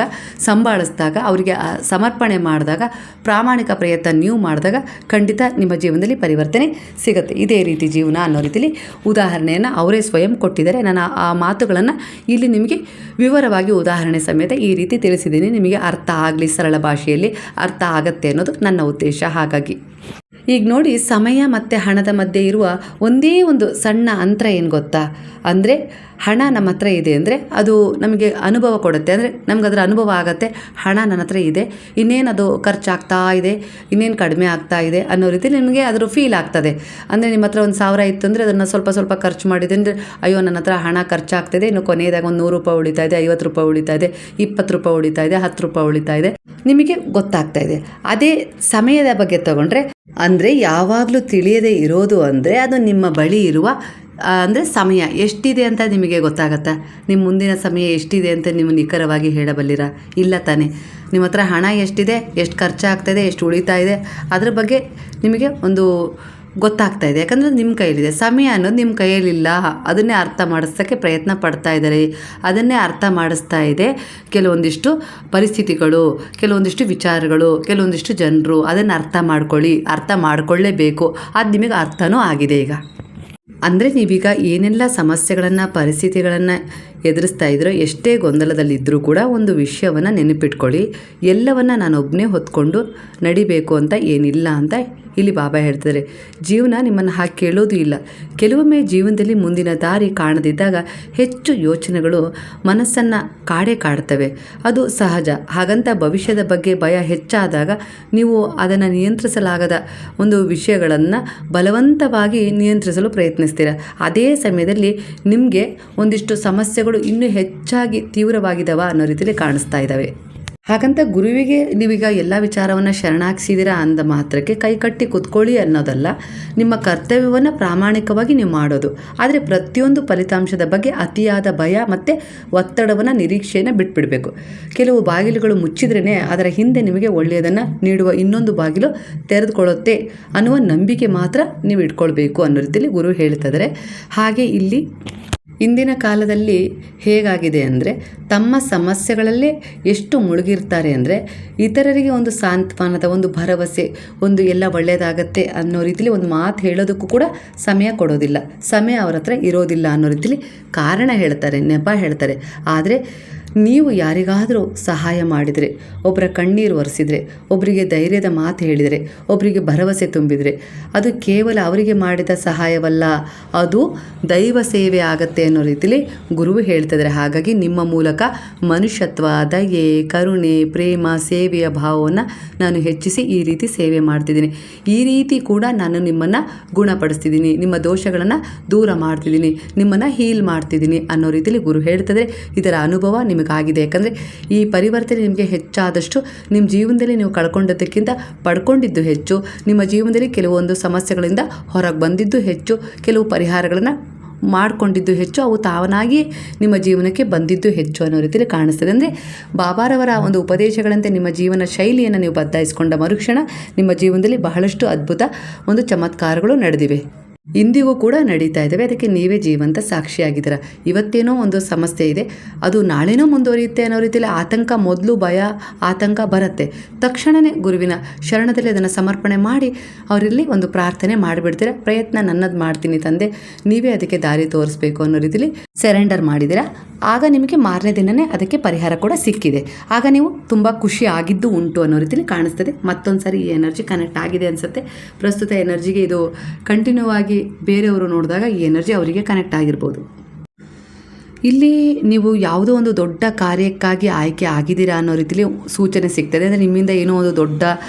Speaker 1: ಸಂಭಾಳಿಸಿದಾಗ, ಅವರಿಗೆ ಸಮರ್ಪಣೆ ಮಾಡಿದಾಗ, ಪ್ರಾಮಾಣಿಕ ಪ್ರಯತ್ನ ನೀವು ಮಾಡಿದಾಗ ಖಂಡಿತ ನಿಮ್ಮ ಜೀವನದಲ್ಲಿ ಪರಿವರ್ತನೆ ಸಿಗುತ್ತೆ. ಇದೇ ರೀತಿ ಜೀವನ ಅನ್ನೋ ರೀತಿಯಲ್ಲಿ ಉದಾಹರಣೆಯನ್ನು ಅವರೇ ಸ್ವಯಂ ಕೊಟ್ಟಿದ್ದಾರೆ. ನಾನು ಆ ಮಾತುಗಳನ್ನು ಇಲ್ಲಿ ನಿಮಗೆ ವಿವರವಾಗಿ ಉದಾಹರಣೆ ಸಮೇತ ಈ ರೀತಿ ತಿಳಿಸಿದ್ದೀನಿ. ನಿಮಗೆ ಅರ್ಥ ಆಗಲಿ, ಸರಳ ಭಾಷೆಯಲ್ಲಿ ಅರ್ಥ ಆಗತ್ತೆ ಅನ್ನೋದು ನನ್ನ ಉದ್ದೇಶ. ಹಾಗಾಗಿ ಈಗ ನೋಡಿ, ಸಮಯ ಮತ್ತು ಹಣದ ಮಧ್ಯೆ ಇರುವ ಒಂದೇ ಒಂದು ಸಣ್ಣ ಅಂತರ ಏನು ಗೊತ್ತಾ? ಅಂದರೆ ಹಣ ನಮ್ಮ ಹತ್ರ ಇದೆ ಅಂದರೆ ಅದು ನಮಗೆ ಅನುಭವ ಕೊಡುತ್ತೆ. ಅಂದರೆ ನಮ್ಗೆ ಅದರ ಅನುಭವ ಆಗುತ್ತೆ, ಹಣ ನನ್ನ ಹತ್ರ ಇದೆ, ಇನ್ನೇನು ಅದು ಖರ್ಚಾಗ್ತಾ ಇದೆ, ಇನ್ನೇನು ಕಡಿಮೆ ಆಗ್ತಾ ಇದೆ ಅನ್ನೋ ರೀತಿ ನಿಮಗೆ ಅದರ ಫೀಲ್ ಆಗ್ತದೆ. ಅಂದರೆ ನಿಮ್ಮ ಹತ್ರ 1,000 ಇತ್ತು ಅಂದರೆ ಅದನ್ನು ಸ್ವಲ್ಪ ಸ್ವಲ್ಪ ಖರ್ಚು ಮಾಡಿದೆ ಅಂದರೆ, ಅಯ್ಯೋ ನನ್ನ ಹತ್ರ ಹಣ ಖರ್ಚಾಗ್ತಿದೆ, ಇನ್ನು ಕೊನೆಯದಾಗ ಒಂದು 100 ರೂಪಾಯಿ ಉಳಿತಾ ಇದೆ, 50 ರೂಪಾಯಿ ಉಳಿತಾ ಇದೆ, 20 ರೂಪಾಯಿ ಉಳಿತಾ ಇದೆ, 10 ರೂಪಾಯಿ ಉಳಿತಾ ಇದೆ, ನಿಮಗೆ ಗೊತ್ತಾಗ್ತಾ ಇದೆ. ಅದೇ ಸಮಯದ ಬಗ್ಗೆ ತಗೊಂಡ್ರೆ, ಅಂದರೆ ಯಾವಾಗಲೂ ತಿಳಿಯದೇ ಇರೋದು ಅಂದರೆ ಅದು ನಿಮ್ಮ ಬಳಿ ಇರುವ ಅಂದರೆ ಸಮಯ ಎಷ್ಟಿದೆ ಅಂತ ನಿಮಗೆ ಗೊತ್ತಾಗತ್ತಾ? ನಿಮ್ಮ ಮುಂದಿನ ಸಮಯ ಎಷ್ಟಿದೆ ಅಂತ ನೀವು ನಿಖರವಾಗಿ ಹೇಳಬಲ್ಲಿರಾ? ಇಲ್ಲ ತಾನೆ. ನಿಮ್ಮ ಹತ್ರ ಹಣ ಎಷ್ಟಿದೆ, ಎಷ್ಟು ಖರ್ಚಾಗ್ತಾಯಿದೆ, ಎಷ್ಟು ಉಳಿತಾ ಇದೆ, ಅದ್ರ ಬಗ್ಗೆ ನಿಮಗೆ ಒಂದು ಗೊತ್ತಾಗ್ತಾ ಇದೆ. ಯಾಕಂದರೆ ನಿಮ್ಮ ಕೈಯಲ್ಲಿದೆ. ಸಮಯ ಅನ್ನೋದು ನಿಮ್ಮ ಕೈಯಲ್ಲಿಲ್ಲ. ಅದನ್ನೇ ಅರ್ಥ ಮಾಡಿಸೋಕ್ಕೆ ಪ್ರಯತ್ನ ಪಡ್ತಾ ಇದ್ದಾರೆ. ಅದನ್ನೇ ಅರ್ಥ ಮಾಡಿಸ್ತಾ ಇದೆ ಕೆಲವೊಂದಿಷ್ಟು ಪರಿಸ್ಥಿತಿಗಳು, ಕೆಲವೊಂದಿಷ್ಟು ವಿಚಾರಗಳು, ಕೆಲವೊಂದಿಷ್ಟು ಜನರು. ಅದನ್ನು ಅರ್ಥ ಮಾಡ್ಕೊಳ್ಳಿ, ಅರ್ಥ ಮಾಡಿಕೊಳ್ಳೇಬೇಕು. ಅದು ನಿಮಗೆ ಅರ್ಥನೂ ಆಗಿದೆ ಈಗ. ಅಂದರೆ ನೀವೀಗ ಏನೆಲ್ಲ ಸಮಸ್ಯೆಗಳನ್ನು, ಪರಿಸ್ಥಿತಿಗಳನ್ನು ಎದುರಿಸ್ತಾ ಇದ್ರೋ, ಎಷ್ಟೇ ಗೊಂದಲದಲ್ಲಿದ್ದರೂ ಕೂಡ ಒಂದು ವಿಷಯವನ್ನು ನೆನಪಿಟ್ಕೊಳ್ಳಿ, ಎಲ್ಲವನ್ನು ನಾನೊಬ್ಬನೇ ಹೊತ್ಕೊಂಡು ನಡಿಬೇಕು ಅಂತ ಏನಿಲ್ಲ ಅಂತ ಇಲ್ಲಿ ಬಾಬಾ ಹೇಳ್ತಾರೆ. ಜೀವನ ನಿಮ್ಮನ್ನು ಹಾಗೆ ಕೇಳೋದು ಇಲ್ಲ. ಕೆಲವೊಮ್ಮೆ ಜೀವನದಲ್ಲಿ ಮುಂದಿನ ದಾರಿ ಕಾಣದಿದ್ದಾಗ ಹೆಚ್ಚು ಯೋಚನೆಗಳು ಮನಸ್ಸನ್ನು ಕಾಡ್ತವೆ. ಅದು ಸಹಜ. ಹಾಗಂತ ಭವಿಷ್ಯದ ಬಗ್ಗೆ ಭಯ ಹೆಚ್ಚಾದಾಗ ನೀವು ಅದನ್ನು ನಿಯಂತ್ರಿಸಲಾಗದ ಒಂದು ವಿಷಯಗಳನ್ನು ಬಲವಂತವಾಗಿ ನಿಯಂತ್ರಿಸಲು ಪ್ರಯತ್ನಿಸ್ತೀರ. ಅದೇ ಸಮಯದಲ್ಲಿ ನಿಮಗೆ ಒಂದಿಷ್ಟು ಸಮಸ್ಯೆಗಳು ಇನ್ನೂ ಹೆಚ್ಚಾಗಿ ತೀವ್ರವಾಗಿದ್ದಾವ ಅನ್ನೋ ರೀತಿಯಲ್ಲಿ ಕಾಣಿಸ್ತಾ ಇದ್ದಾವೆ. ಹಾಗಂತ ಗುರುವಿಗೆ ನೀವೀಗ ಎಲ್ಲ ವಿಚಾರವನ್ನು ಶರಣಾಗಿಸಿದ್ದೀರಾ ಅಂದ ಮಾತ್ರಕ್ಕೆ ಕೈಕಟ್ಟಿ ಕೂತ್ಕೊಳ್ಳಿ ಅನ್ನೋದಲ್ಲ. ನಿಮ್ಮ ಕರ್ತವ್ಯವನ್ನು ಪ್ರಾಮಾಣಿಕವಾಗಿ ನೀವು ಮಾಡೋದು. ಆದರೆ ಪ್ರತಿಯೊಂದು ಫಲಿತಾಂಶದ ಬಗ್ಗೆ ಅತಿಯಾದ ಭಯ ಮತ್ತು ಒತ್ತಡವನ್ನು, ನಿರೀಕ್ಷೆಯನ್ನು ಬಿಟ್ಬಿಡಬೇಕು. ಕೆಲವು ಬಾಗಿಲುಗಳು ಮುಚ್ಚಿದ್ರೇ ಅದರ ಹಿಂದೆ ನಿಮಗೆ ಒಳ್ಳೆಯದನ್ನು ನೀಡುವ ಇನ್ನೊಂದು ಬಾಗಿಲು ತೆರೆದುಕೊಳ್ಳುತ್ತೆ ಅನ್ನುವ ನಂಬಿಕೆ ಮಾತ್ರ ನೀವು ಇಟ್ಕೊಳ್ಬೇಕು ಅನ್ನೋ ರೀತಿಯಲ್ಲಿ ಗುರು ಹೇಳ್ತಿದ್ದಾರೆ. ಹಾಗೆ ಇಲ್ಲಿ ಇಂದಿನ ಕಾಲದಲ್ಲಿ ಹೇಗಾಗಿದೆ ಅಂದರೆ, ತಮ್ಮ ಸಮಸ್ಯೆಗಳಲ್ಲೇ ಎಷ್ಟು ಮುಳುಗಿರ್ತಾರೆ ಅಂದರೆ, ಇತರರಿಗೆ ಒಂದು ಸಾಂತ್ವನದ, ಒಂದು ಭರವಸೆ, ಒಂದು ಎಲ್ಲ ಒಳ್ಳೆಯದಾಗತ್ತೆ ಅನ್ನೋ ರೀತಿಲಿ ಒಂದು ಮಾತು ಹೇಳೋದಕ್ಕೂ ಕೂಡ ಸಮಯ ಕೊಡೋದಿಲ್ಲ. ಸಮಯ ಅವ್ರ ಹತ್ರ ಇರೋದಿಲ್ಲ ಅನ್ನೋ ರೀತಿಲಿ ಕಾರಣ ಹೇಳ್ತಾರೆ, ನೆಪ ಹೇಳ್ತಾರೆ. ಆದರೆ ನೀವು ಯಾರಿಗಾದರೂ ಸಹಾಯ ಮಾಡಿದರೆ, ಒಬ್ಬರ ಕಣ್ಣೀರು ಒರೆಸಿದರೆ, ಒಬ್ಬರಿಗೆ ಧೈರ್ಯದ ಮಾತು ಹೇಳಿದರೆ, ಒಬ್ಬರಿಗೆ ಭರವಸೆ ತುಂಬಿದರೆ, ಅದು ಕೇವಲ ಅವರಿಗೆ ಮಾಡಿದ ಸಹಾಯವಲ್ಲ, ಅದು ದೈವ ಸೇವೆ ಆಗತ್ತೆ ಅನ್ನೋ ರೀತಿಲಿ ಗುರುವು ಹೇಳ್ತಿದ್ದಾರೆ. ಹಾಗಾಗಿ ನಿಮ್ಮ ಮೂಲಕ ಮನುಷ್ಯತ್ವ, ದಯೆ, ಕರುಣೆ, ಪ್ರೇಮ, ಸೇವೆಯ ಭಾವವನ್ನು ನಾನು ಹೆಚ್ಚಿಸಿ ಈ ರೀತಿ ಸೇವೆ ಮಾಡ್ತಿದ್ದೀನಿ. ಈ ರೀತಿ ಕೂಡ ನಾನು ನಿಮ್ಮನ್ನು ಗುಣಪಡಿಸ್ತಿದ್ದೀನಿ, ನಿಮ್ಮ ದೋಷಗಳನ್ನು ದೂರ ಮಾಡ್ತಿದ್ದೀನಿ, ನಿಮ್ಮನ್ನು ಹೀಲ್ ಮಾಡ್ತಿದ್ದೀನಿ ಅನ್ನೋ ರೀತಿಲಿ ಗುರು ಹೇಳ್ತಿದ್ದಾರೆ. ಇದರ ಅನುಭವ ನಿಮಗಾಗಿದೆ. ಯಾಕಂದರೆ ಈ ಪರಿವರ್ತನೆ ನಿಮಗೆ ಹೆಚ್ಚಾದಷ್ಟು ನಿಮ್ಮ ಜೀವನದಲ್ಲಿ ನೀವು ಕಳ್ಕೊಂಡದ್ದಕ್ಕಿಂತ ಪಡ್ಕೊಂಡಿದ್ದು ಹೆಚ್ಚು, ನಿಮ್ಮ ಜೀವನದಲ್ಲಿ ಕೆಲವೊಂದು ಸಮಸ್ಯೆಗಳಿಂದ ಹೊರಗೆ ಬಂದಿದ್ದು ಹೆಚ್ಚು, ಕೆಲವು ಪರಿಹಾರಗಳನ್ನು ಮಾಡಿಕೊಂಡಿದ್ದು ಹೆಚ್ಚು, ಅವು ತಾವನಾಗಿ ನಿಮ್ಮ ಜೀವನಕ್ಕೆ ಬಂದಿದ್ದು ಹೆಚ್ಚು ಅನ್ನೋ ರೀತಿಯಲ್ಲಿ ಕಾಣಿಸ್ತದೆ. ಅಂದರೆ ಬಾಬಾರವರ ಒಂದು ಉಪದೇಶಗಳಂತೆ ನಿಮ್ಮ ಜೀವನ ಶೈಲಿಯನ್ನು ನೀವು ಬದಲಾಯಿಸಿಕೊಂಡ ಮರುಕ್ಷಣ ನಿಮ್ಮ ಜೀವನದಲ್ಲಿ ಬಹಳಷ್ಟು ಅದ್ಭುತ ಒಂದು ಚಮತ್ಕಾರಗಳು ನಡೆದಿವೆ. ಇಂದಿಗೂ ಕೂಡ ನಡೀತಾ ಇದ್ದಾವೆ. ಅದಕ್ಕೆ ನೀವೇ ಜೀವಂತ ಸಾಕ್ಷಿಯಾಗಿದ್ದೀರ. ಇವತ್ತೇನೋ ಒಂದು ಸಮಸ್ಯೆ ಇದೆ, ಅದು ನಾಳೆನೂ ಮುಂದುವರಿಯುತ್ತೆ ಅನ್ನೋ ರೀತಿಯಲ್ಲಿ ಆತಂಕ, ಮೊದಲು ಭಯ ಆತಂಕ ಬರುತ್ತೆ. ತಕ್ಷಣವೇ ಗುರುವಿನ ಶರಣದಲ್ಲಿ ಅದನ್ನು ಸಮರ್ಪಣೆ ಮಾಡಿ ಅವರಲ್ಲಿ ಒಂದು ಪ್ರಾರ್ಥನೆ ಮಾಡಿಬಿಡ್ತೀರ. ಪ್ರಯತ್ನ ನನ್ನದು ಮಾಡ್ತೀನಿ ತಂದೆ, ನೀವೇ ಅದಕ್ಕೆ ದಾರಿ ತೋರಿಸ್ಬೇಕು ಅನ್ನೋ ರೀತಿಯಲ್ಲಿ ಸರೆಂಡರ್ ಮಾಡಿದ್ದೀರಾ. ಆಗ ನಿಮಗೆ ಮಾರನೇ ದಿನವೇ ಅದಕ್ಕೆ ಪರಿಹಾರ ಕೂಡ ಸಿಕ್ಕಿದೆ. ಆಗ ನೀವು ತುಂಬ ಖುಷಿ ಆಗಿದ್ದು ಉಂಟು ಅನ್ನೋ ರೀತಿಯಲ್ಲಿ ಕಾಣಿಸ್ತದೆ. ಮತ್ತೊಂದು ಸಾರಿ ಈ ಎನರ್ಜಿ ಕನೆಕ್ಟ್ ಆಗಿದೆ ಅನಿಸುತ್ತೆ. ಪ್ರಸ್ತುತ ಎನರ್ಜಿಗೆ ಇದು ಕಂಟಿನ್ಯೂ ಆಗಿ ಬೇರೆಯವರು ನೋಡಿದಾಗ ಈ ಎನರ್ಜಿ ಅವರಿಗೆ ಕನೆಕ್ಟ್ ಆಗಿರ್ಬೋದು. ಇಲ್ಲಿ ನೀವು ಯಾವುದೋ ಒಂದು ದೊಡ್ಡ ಕಾರ್ಯಕ್ಕಾಗಿ ಆಯ್ಕೆ ಆಗಿದ್ದೀರಾ ಅನ್ನೋ ರೀತಿಯಲ್ಲಿ ಸೂಚನೆ ಸಿಗ್ತದೆ. ಅಂದರೆ ನಿಮ್ಮಿಂದ ಏನೋ ಒಂದು ದೊಡ್ಡ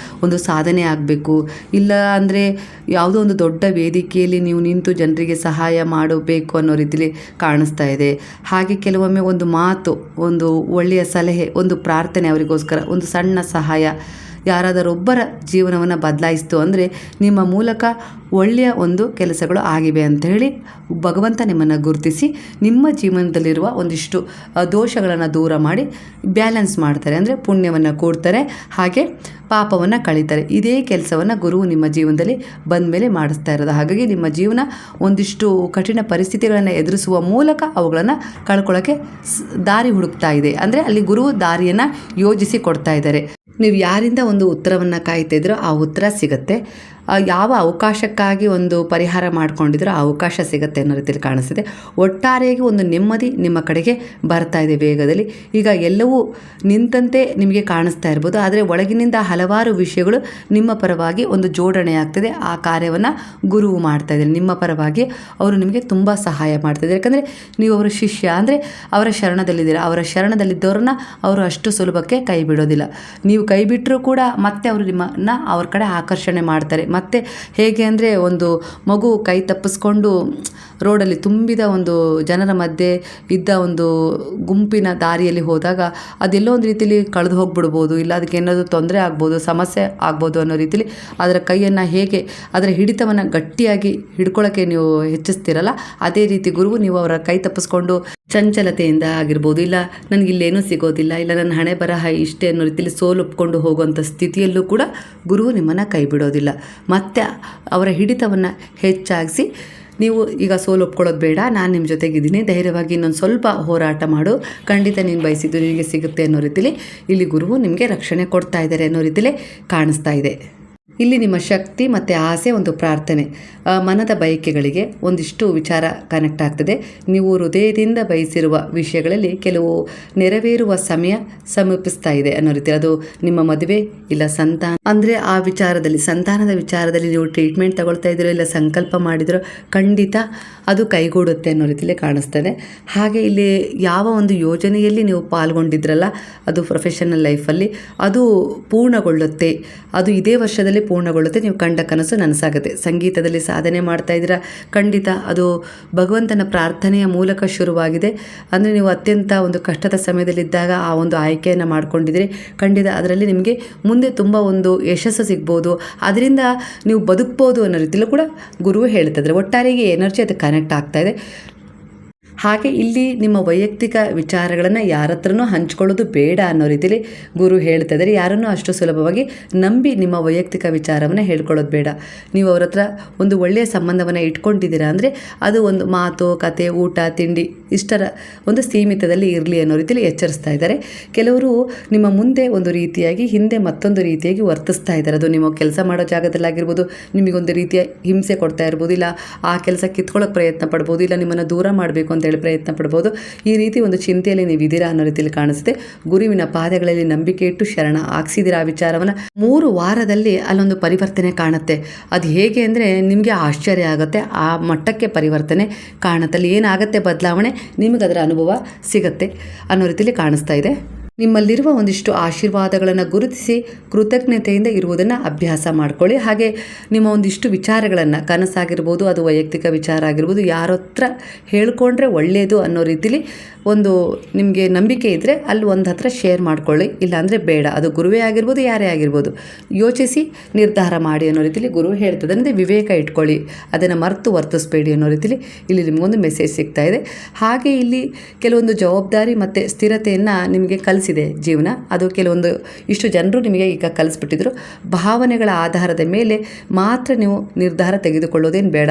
Speaker 1: ಒಂದು ಸಾಧನೆ ಆಗಬೇಕು, ಇಲ್ಲ ಅಂದರೆ ಯಾವುದೋ ಒಂದು ದೊಡ್ಡ ವೇದಿಕೆಯಲ್ಲಿ ನೀವು ನಿಂತು ಜನರಿಗೆ ಸಹಾಯ ಮಾಡಬೇಕು ಅನ್ನೋ ರೀತಿಯಲ್ಲಿ ಕಾಣಿಸ್ತಾ ಇದೆ. ಹಾಗೆ ಕೆಲವೊಮ್ಮೆ ಒಂದು ಮಾತು, ಒಂದು ಒಳ್ಳೆಯ ಸಲಹೆ, ಒಂದು ಪ್ರಾರ್ಥನೆ ಅವರಿಗೋಸ್ಕರ, ಒಂದು ಸಣ್ಣ ಸಹಾಯ ಯಾರಾದರೊಬ್ಬರ ಜೀವನವನ್ನು ಬದಲಾಯಿಸ್ತು ಅಂದರೆ ನಿಮ್ಮ ಮೂಲಕ ಒಳ್ಳೆಯ ಒಂದು ಕೆಲಸಗಳು ಆಗಿವೆ ಅಂತ ಹೇಳಿ ಭಗವಂತ ನಿಮ್ಮನ್ನು ಗುರುತಿಸಿ ನಿಮ್ಮ ಜೀವನದಲ್ಲಿರುವ ಒಂದಿಷ್ಟು ದೋಷಗಳನ್ನು ದೂರ ಮಾಡಿ ಬ್ಯಾಲೆನ್ಸ್ ಮಾಡ್ತಾರೆ. ಅಂದರೆ ಪುಣ್ಯವನ್ನು ಕೊಡ್ತಾರೆ, ಹಾಗೆ ಪಾಪವನ್ನು ಕಳೀತಾರೆ. ಇದೇ ಕೆಲಸವನ್ನು ಗುರುವು ನಿಮ್ಮ ಜೀವನದಲ್ಲಿ ಬಂದ ಮೇಲೆ ಮಾಡಿಸ್ತಾ ಇರೋದು. ಹಾಗಾಗಿ ನಿಮ್ಮ ಜೀವನ ಒಂದಿಷ್ಟು ಕಠಿಣ ಪರಿಸ್ಥಿತಿಗಳನ್ನು ಎದುರಿಸುವ ಮೂಲಕ ಅವುಗಳನ್ನು ಕಳ್ಕೊಳ್ಳೋಕ್ಕೆ ದಾರಿ ಹುಡುಕ್ತಾ ಇದೆ. ಅಂದರೆ ಅಲ್ಲಿ ಗುರುವು ದಾರಿಯನ್ನು ಯೋಜಿಸಿ ಕೊಡ್ತಾ ಇದ್ದಾರೆ. ನೀವು ಯಾರಿಂದ ಒಂದು ಉತ್ತರವನ್ನು ಕಾಯ್ತಾ ಇದ್ರೋ ಆ ಉತ್ತರ ಸಿಗುತ್ತೆ. ಯಾವ ಅವಕಾಶಕ್ಕಾಗಿ ಒಂದು ಪರಿಹಾರ ಮಾಡ್ಕೊಂಡಿದ್ರೋ ಆ ಅವಕಾಶ ಸಿಗುತ್ತೆ ಅನ್ನೋ ರೀತಿಯಲ್ಲಿ ಕಾಣಿಸ್ತಿದೆ. ಒಟ್ಟಾರೆಯಾಗಿ ಒಂದು ನೆಮ್ಮದಿ ನಿಮ್ಮ ಕಡೆಗೆ ಬರ್ತಾ ಇದೆ ವೇಗದಲ್ಲಿ. ಈಗ ಎಲ್ಲವೂ ನಿಂತಂತೆ ನಿಮಗೆ ಕಾಣಿಸ್ತಾ ಇರ್ಬೋದು, ಆದರೆ ಒಳಗಿನಿಂದ ಹಲವಾರು ವಿಷಯಗಳು ನಿಮ್ಮ ಪರವಾಗಿ ಒಂದು ಜೋಡಣೆ ಆಗ್ತದೆ. ಆ ಕಾರ್ಯವನ್ನು ಗುರುವು ಮಾಡ್ತಾ ಇದ್ದಾರೆ ನಿಮ್ಮ ಪರವಾಗಿ. ಅವರು ನಿಮಗೆ ತುಂಬ ಸಹಾಯ ಮಾಡ್ತಾಯಿದ್ದಾರೆ. ಯಾಕಂದರೆ ನೀವು ಅವರ ಶಿಷ್ಯ, ಅಂದರೆ ಅವರ ಶರಣದಲ್ಲಿದ್ದೀರ. ಅವರ ಶರಣದಲ್ಲಿದ್ದವ್ರನ್ನ ಅವರು ಅಷ್ಟು ಸುಲಭಕ್ಕೆ ಕೈ ಬಿಡೋದಿಲ್ಲ. ನೀವು ಕೈ ಬಿಟ್ಟರೂ ಕೂಡ ಮತ್ತೆ ಅವರು ನಿಮ್ಮನ್ನು ಅವ್ರ ಕಡೆ ಆಕರ್ಷಣೆ ಮಾಡ್ತಾರೆ. ಮತ್ತು ಹೇಗೆ ಅಂದರೆ ಒಂದು ಮಗು ಕೈ ತಪ್ಪಿಸ್ಕೊಂಡು ರೋಡಲ್ಲಿ ತುಂಬಿದ ಒಂದು ಜನರ ಮಧ್ಯೆ ಇದ್ದ ಒಂದು ಗುಂಪಿನ ದಾರಿಯಲ್ಲಿ ಹೋದಾಗ ಅದೆಲ್ಲೋ ಒಂದು ರೀತಿಯಲ್ಲಿ ಕಳೆದು ಹೋಗ್ಬಿಡ್ಬೋದು, ಇಲ್ಲ ಅದಕ್ಕೆ ಏನಾದರೂ ತೊಂದರೆ ಆಗ್ಬೋದು, ಸಮಸ್ಯೆ ಆಗ್ಬೋದು ಅನ್ನೋ ರೀತಿಯಲ್ಲಿ ಅದರ ಕೈಯನ್ನು ಹೇಗೆ ಅದರ ಹಿಡಿತವನ್ನು ಗಟ್ಟಿಯಾಗಿ ಹಿಡ್ಕೊಳ್ಳೋಕ್ಕೆ ನೀವು ಹೆಚ್ಚಿಸ್ತೀರಲ್ಲ, ಅದೇ ರೀತಿ ಗುರುವು ನೀವು ಅವರ ಕೈ ತಪ್ಪಿಸ್ಕೊಂಡು ಚಂಚಲತೆಯಿಂದ ಆಗಿರ್ಬೋದು, ಇಲ್ಲ ನನಗಿಲ್ಲೇನೂ ಸಿಗೋದಿಲ್ಲ, ಇಲ್ಲ ನನ್ನ ಹಣೆ ಬರಹ ಇಷ್ಟೇ ಅನ್ನೋ ರೀತಿಯಲ್ಲಿ ಸೋಲೊಪ್ಕೊಂಡು ಹೋಗುವಂಥ ಸ್ಥಿತಿಯಲ್ಲೂ ಕೂಡ ಗುರುವು ನಿಮ್ಮನ್ನು ಕೈ ಬಿಡೋದಿಲ್ಲ. ಮತ್ತು ಅವರ ಹಿಡಿತವನ್ನು ಹೆಚ್ಚಾಗಿಸಿ ನೀವು ಈಗ ಸೋಲೊಪ್ಕೊಳ್ಳೋದು ಬೇಡ, ನಾನು ನಿಮ್ಮ ಜೊತೆಗಿದ್ದೀನಿ, ಧೈರ್ಯವಾಗಿ ಇನ್ನೊಂದು ಸ್ವಲ್ಪ ಹೋರಾಟ ಮಾಡು, ಖಂಡಿತ ನೀನು ಬಯಸಿದ್ದು ನಿನಗೆ ಸಿಗುತ್ತೆ ಅನ್ನೋ ರೀತಿಯಲ್ಲಿ ಇಲ್ಲಿ ಗುರುವು ನಿಮಗೆ ರಕ್ಷಣೆ ಕೊಡ್ತಾ ಇದ್ದಾರೆ ಅನ್ನೋ ರೀತಿಯಲ್ಲಿ ಕಾಣಿಸ್ತಾ ಇದೆ. ಇಲ್ಲಿ ನಿಮ್ಮ ಶಕ್ತಿ ಮತ್ತು ಆಸೆ, ಒಂದು ಪ್ರಾರ್ಥನೆ, ಮನದ ಬಯಕೆಗಳಿಗೆ ಒಂದಿಷ್ಟು ವಿಚಾರ ಕನೆಕ್ಟ್ ಆಗ್ತದೆ. ನೀವು ಹೃದಯದಿಂದ ಬಯಸಿರುವ ವಿಷಯಗಳಲ್ಲಿ ಕೆಲವು ನೆರವೇರುವ ಸಮಯ ಸಮೀಪಿಸ್ತಾ ಇದೆ ಅನ್ನೋ ರೀತಿ. ಅದು ನಿಮ್ಮ ಮದುವೆ, ಇಲ್ಲ ಸಂತಾನ, ಅಂದರೆ ಆ ವಿಚಾರದಲ್ಲಿ, ಸಂತಾನದ ವಿಚಾರದಲ್ಲಿ ನೀವು ಟ್ರೀಟ್ಮೆಂಟ್ ತಗೊಳ್ತಾ ಇದ್ದೀರೋ ಇಲ್ಲ ಸಂಕಲ್ಪ ಮಾಡಿದಿರೋ, ಖಂಡಿತ ಅದು ಕೈಗೂಡುತ್ತೆ ಅನ್ನೋ ರೀತಿಯಲ್ಲಿ ಕಾಣಿಸ್ತದೆ. ಹಾಗೆ ಇಲ್ಲಿ ಯಾವ ಒಂದು ಯೋಜನೆಯಲ್ಲಿ ನೀವು ಪಾಲ್ಗೊಂಡಿದ್ರಲ್ಲ, ಅದು ಪ್ರೊಫೆಷನಲ್ ಲೈಫಲ್ಲಿ ಅದು ಪೂರ್ಣಗೊಳ್ಳುತ್ತೆ. ಅದು ಇದೇ ವರ್ಷದಲ್ಲಿ ಪೂರ್ಣಗೊಳ್ಳುತ್ತೆ. ನೀವು ಕಂಡ ಕನಸು ನನಸಾಗುತ್ತೆ. ಸಂಗೀತದಲ್ಲಿ ಸಾಧನೆ ಮಾಡ್ತಾ ಇದ್ದೀರಾ, ಖಂಡಿತ ಅದು ಭಗವಂತನ ಪ್ರಾರ್ಥನೆಯ ಮೂಲಕ ಶುರುವಾಗಿದೆ. ಅಂದರೆ ನೀವು ಅತ್ಯಂತ ಒಂದು ಕಷ್ಟದ ಸಮಯದಲ್ಲಿದ್ದಾಗ ಆ ಒಂದು ಆಯ್ಕೆಯನ್ನು ಮಾಡ್ಕೊಂಡಿದ್ದೀರಿ, ಖಂಡಿತ ಅದರಲ್ಲಿ ನಿಮಗೆ ಮುಂದೆ ತುಂಬ ಒಂದು ಯಶಸ್ಸು ಸಿಗ್ಬೋದು, ಅದರಿಂದ ನೀವು ಬದುಕ್ಬೋದು ಅನ್ನೋ ರೀತಿಯಲ್ಲೂ ಕೂಡ ಗುರುವು ಹೇಳ್ತಿದ್ದಾರೆ. ಒಟ್ಟಾರೆಗೆ ಎನರ್ಜಿ ಅದು ಕನೆಕ್ಟ್ ಆಗ್ತಾ ಇದೆ. ಹಾಗೆ ಇಲ್ಲಿ ನಿಮ್ಮ ವೈಯಕ್ತಿಕ ವಿಚಾರಗಳನ್ನು ಯಾರ ಹತ್ರನೂ ಹಂಚ್ಕೊಳ್ಳೋದು ಬೇಡ ಅನ್ನೋ ರೀತಿಯಲ್ಲಿ ಗುರು ಹೇಳ್ತಾ ಇದ್ದಾರೆ. ಯಾರನ್ನೂ ಅಷ್ಟು ಸುಲಭವಾಗಿ ನಂಬಿ ನಿಮ್ಮ ವೈಯಕ್ತಿಕ ವಿಚಾರವನ್ನು ಹೇಳ್ಕೊಳ್ಳೋದು ಬೇಡ. ನೀವು ಅವ್ರ ಹತ್ರ ಒಂದು ಒಳ್ಳೆಯ ಸಂಬಂಧವನ್ನು ಇಟ್ಕೊಂಡಿದ್ದೀರಾ ಅಂದರೆ ಅದು ಒಂದು ಮಾತು, ಕತೆ, ಊಟ, ತಿಂಡಿ ಇಷ್ಟರ ಒಂದು ಸೀಮಿತದಲ್ಲಿ ಇರಲಿ ಅನ್ನೋ ರೀತಿಯಲ್ಲಿ ಎಚ್ಚರಿಸ್ತಾ ಇದ್ದಾರೆ. ಕೆಲವರು ನಿಮ್ಮ ಮುಂದೆ ಒಂದು ರೀತಿಯಾಗಿ, ಹಿಂದೆ ಮತ್ತೊಂದು ರೀತಿಯಾಗಿ ವರ್ತಿಸ್ತಾ ಇದ್ದಾರೆ. ಅದು ನಿಮ್ಮ ಕೆಲಸ ಮಾಡೋ ಜಾಗದಲ್ಲಾಗಿರ್ಬೋದು, ನಿಮಗೊಂದು ರೀತಿಯ ಹಿಂಸೆ ಕೊಡ್ತಾ ಇರ್ಬೋದು, ಇಲ್ಲ ಆ ಕೆಲಸ ಕಿತ್ಕೊಳ್ಳೋಕೆ ಪ್ರಯತ್ನ ಪಡ್ಬೋದು, ಇಲ್ಲ ನಿಮ್ಮನ್ನು ದೂರ ಮಾಡಬೇಕು ಅಂತ ಪ್ರಯತ್ನ ಪಡ್ಬೋದು. ಈ ರೀತಿ ಒಂದು ಚಿಂತೆಯಲ್ಲಿ ನೀವು ಇದ್ದೀರಾ ಅನ್ನೋ ರೀತಿಯಲ್ಲಿ ಕಾಣಿಸುತ್ತೆ. ಗುರುವಿನ ಪಾದಗಳಲ್ಲಿ ನಂಬಿಕೆ ಇಟ್ಟು ಶರಣ ಹಾಕ್ಸಿದಿರ ಆ ವಿಚಾರವನ್ನು 3 ವಾರದಲ್ಲಿ ಅಲ್ಲೊಂದು ಪರಿವರ್ತನೆ ಕಾಣುತ್ತೆ. ಅದು ಹೇಗೆ ಅಂದರೆ ನಿಮಗೆ ಆಶ್ಚರ್ಯ ಆಗುತ್ತೆ, ಆ ಮಟ್ಟಕ್ಕೆ ಪರಿವರ್ತನೆ ಕಾಣುತ್ತೆ. ಅಲ್ಲಿ ಏನಾಗುತ್ತೆ ಬದಲಾವಣೆ, ನಿಮಗೆ ಅದರ ಅನುಭವ ಸಿಗುತ್ತೆ ಅನ್ನೋ ರೀತಿಯಲ್ಲಿ ಕಾಣಿಸ್ತಾ ಇದೆ. ನಿಮ್ಮಲ್ಲಿರುವ ಒಂದಿಷ್ಟು ಆಶೀರ್ವಾದಗಳನ್ನು ಗುರುತಿಸಿ ಕೃತಜ್ಞತೆಯಿಂದ ಇರುವುದನ್ನು ಅಭ್ಯಾಸ ಮಾಡ್ಕೊಳ್ಳಿ. ಹಾಗೆ ನಿಮ್ಮ ಒಂದಿಷ್ಟು ವಿಚಾರಗಳನ್ನು, ಕನಸಾಗಿರ್ಬೋದು, ಅದು ವೈಯಕ್ತಿಕ ವಿಚಾರ ಆಗಿರ್ಬೋದು, ಯಾರ ಹತ್ರ ಹೇಳ್ಕೊಂಡ್ರೆ ಒಳ್ಳೆಯದು ಅನ್ನೋ ರೀತಿಲಿ ಒಂದು ನಿಮಗೆ ನಂಬಿಕೆ ಇದ್ದರೆ ಅಲ್ಲಿ ಒಂದು ಹತ್ರ ಶೇರ್ ಮಾಡ್ಕೊಳ್ಳಿ, ಇಲ್ಲಾಂದರೆ ಬೇಡ. ಅದು ಗುರುವೇ ಆಗಿರ್ಬೋದು, ಯಾರೇ ಆಗಿರ್ಬೋದು, ಯೋಚಿಸಿ ನಿರ್ಧಾರ ಮಾಡಿ ಅನ್ನೋ ರೀತಿಲಿ ಗುರು ಹೇಳ್ತದೆ. ಅಂದರೆ ವಿವೇಕ ಇಟ್ಕೊಳ್ಳಿ, ಅದನ್ನು ಮರೆತು ವರ್ತಿಸಬೇಡಿ ಅನ್ನೋ ರೀತಿಲಿ ಇಲ್ಲಿ ನಿಮಗೊಂದು ಮೆಸೇಜ್ ಸಿಗ್ತಾ ಇದೆ. ಹಾಗೆ ಇಲ್ಲಿ ಕೆಲವೊಂದು ಜವಾಬ್ದಾರಿ ಮತ್ತು ಸ್ಥಿರತೆಯನ್ನು ನಿಮಗೆ ಕಲಿಸಿದೆ. ಕಲಿಸಿದೆ ಜೀವನ. ಅದು ಕೆಲವೊಂದು ಇಷ್ಟು ಜನರು ನಿಮಗೆ ಈಗ ಕಲಿಸ್ಬಿಟ್ಟಿದ್ರು. ಭಾವನೆಗಳ ಆಧಾರದ ಮೇಲೆ ಮಾತ್ರ ನೀವು ನಿರ್ಧಾರ ತೆಗೆದುಕೊಳ್ಳೋದೇನು ಬೇಡ.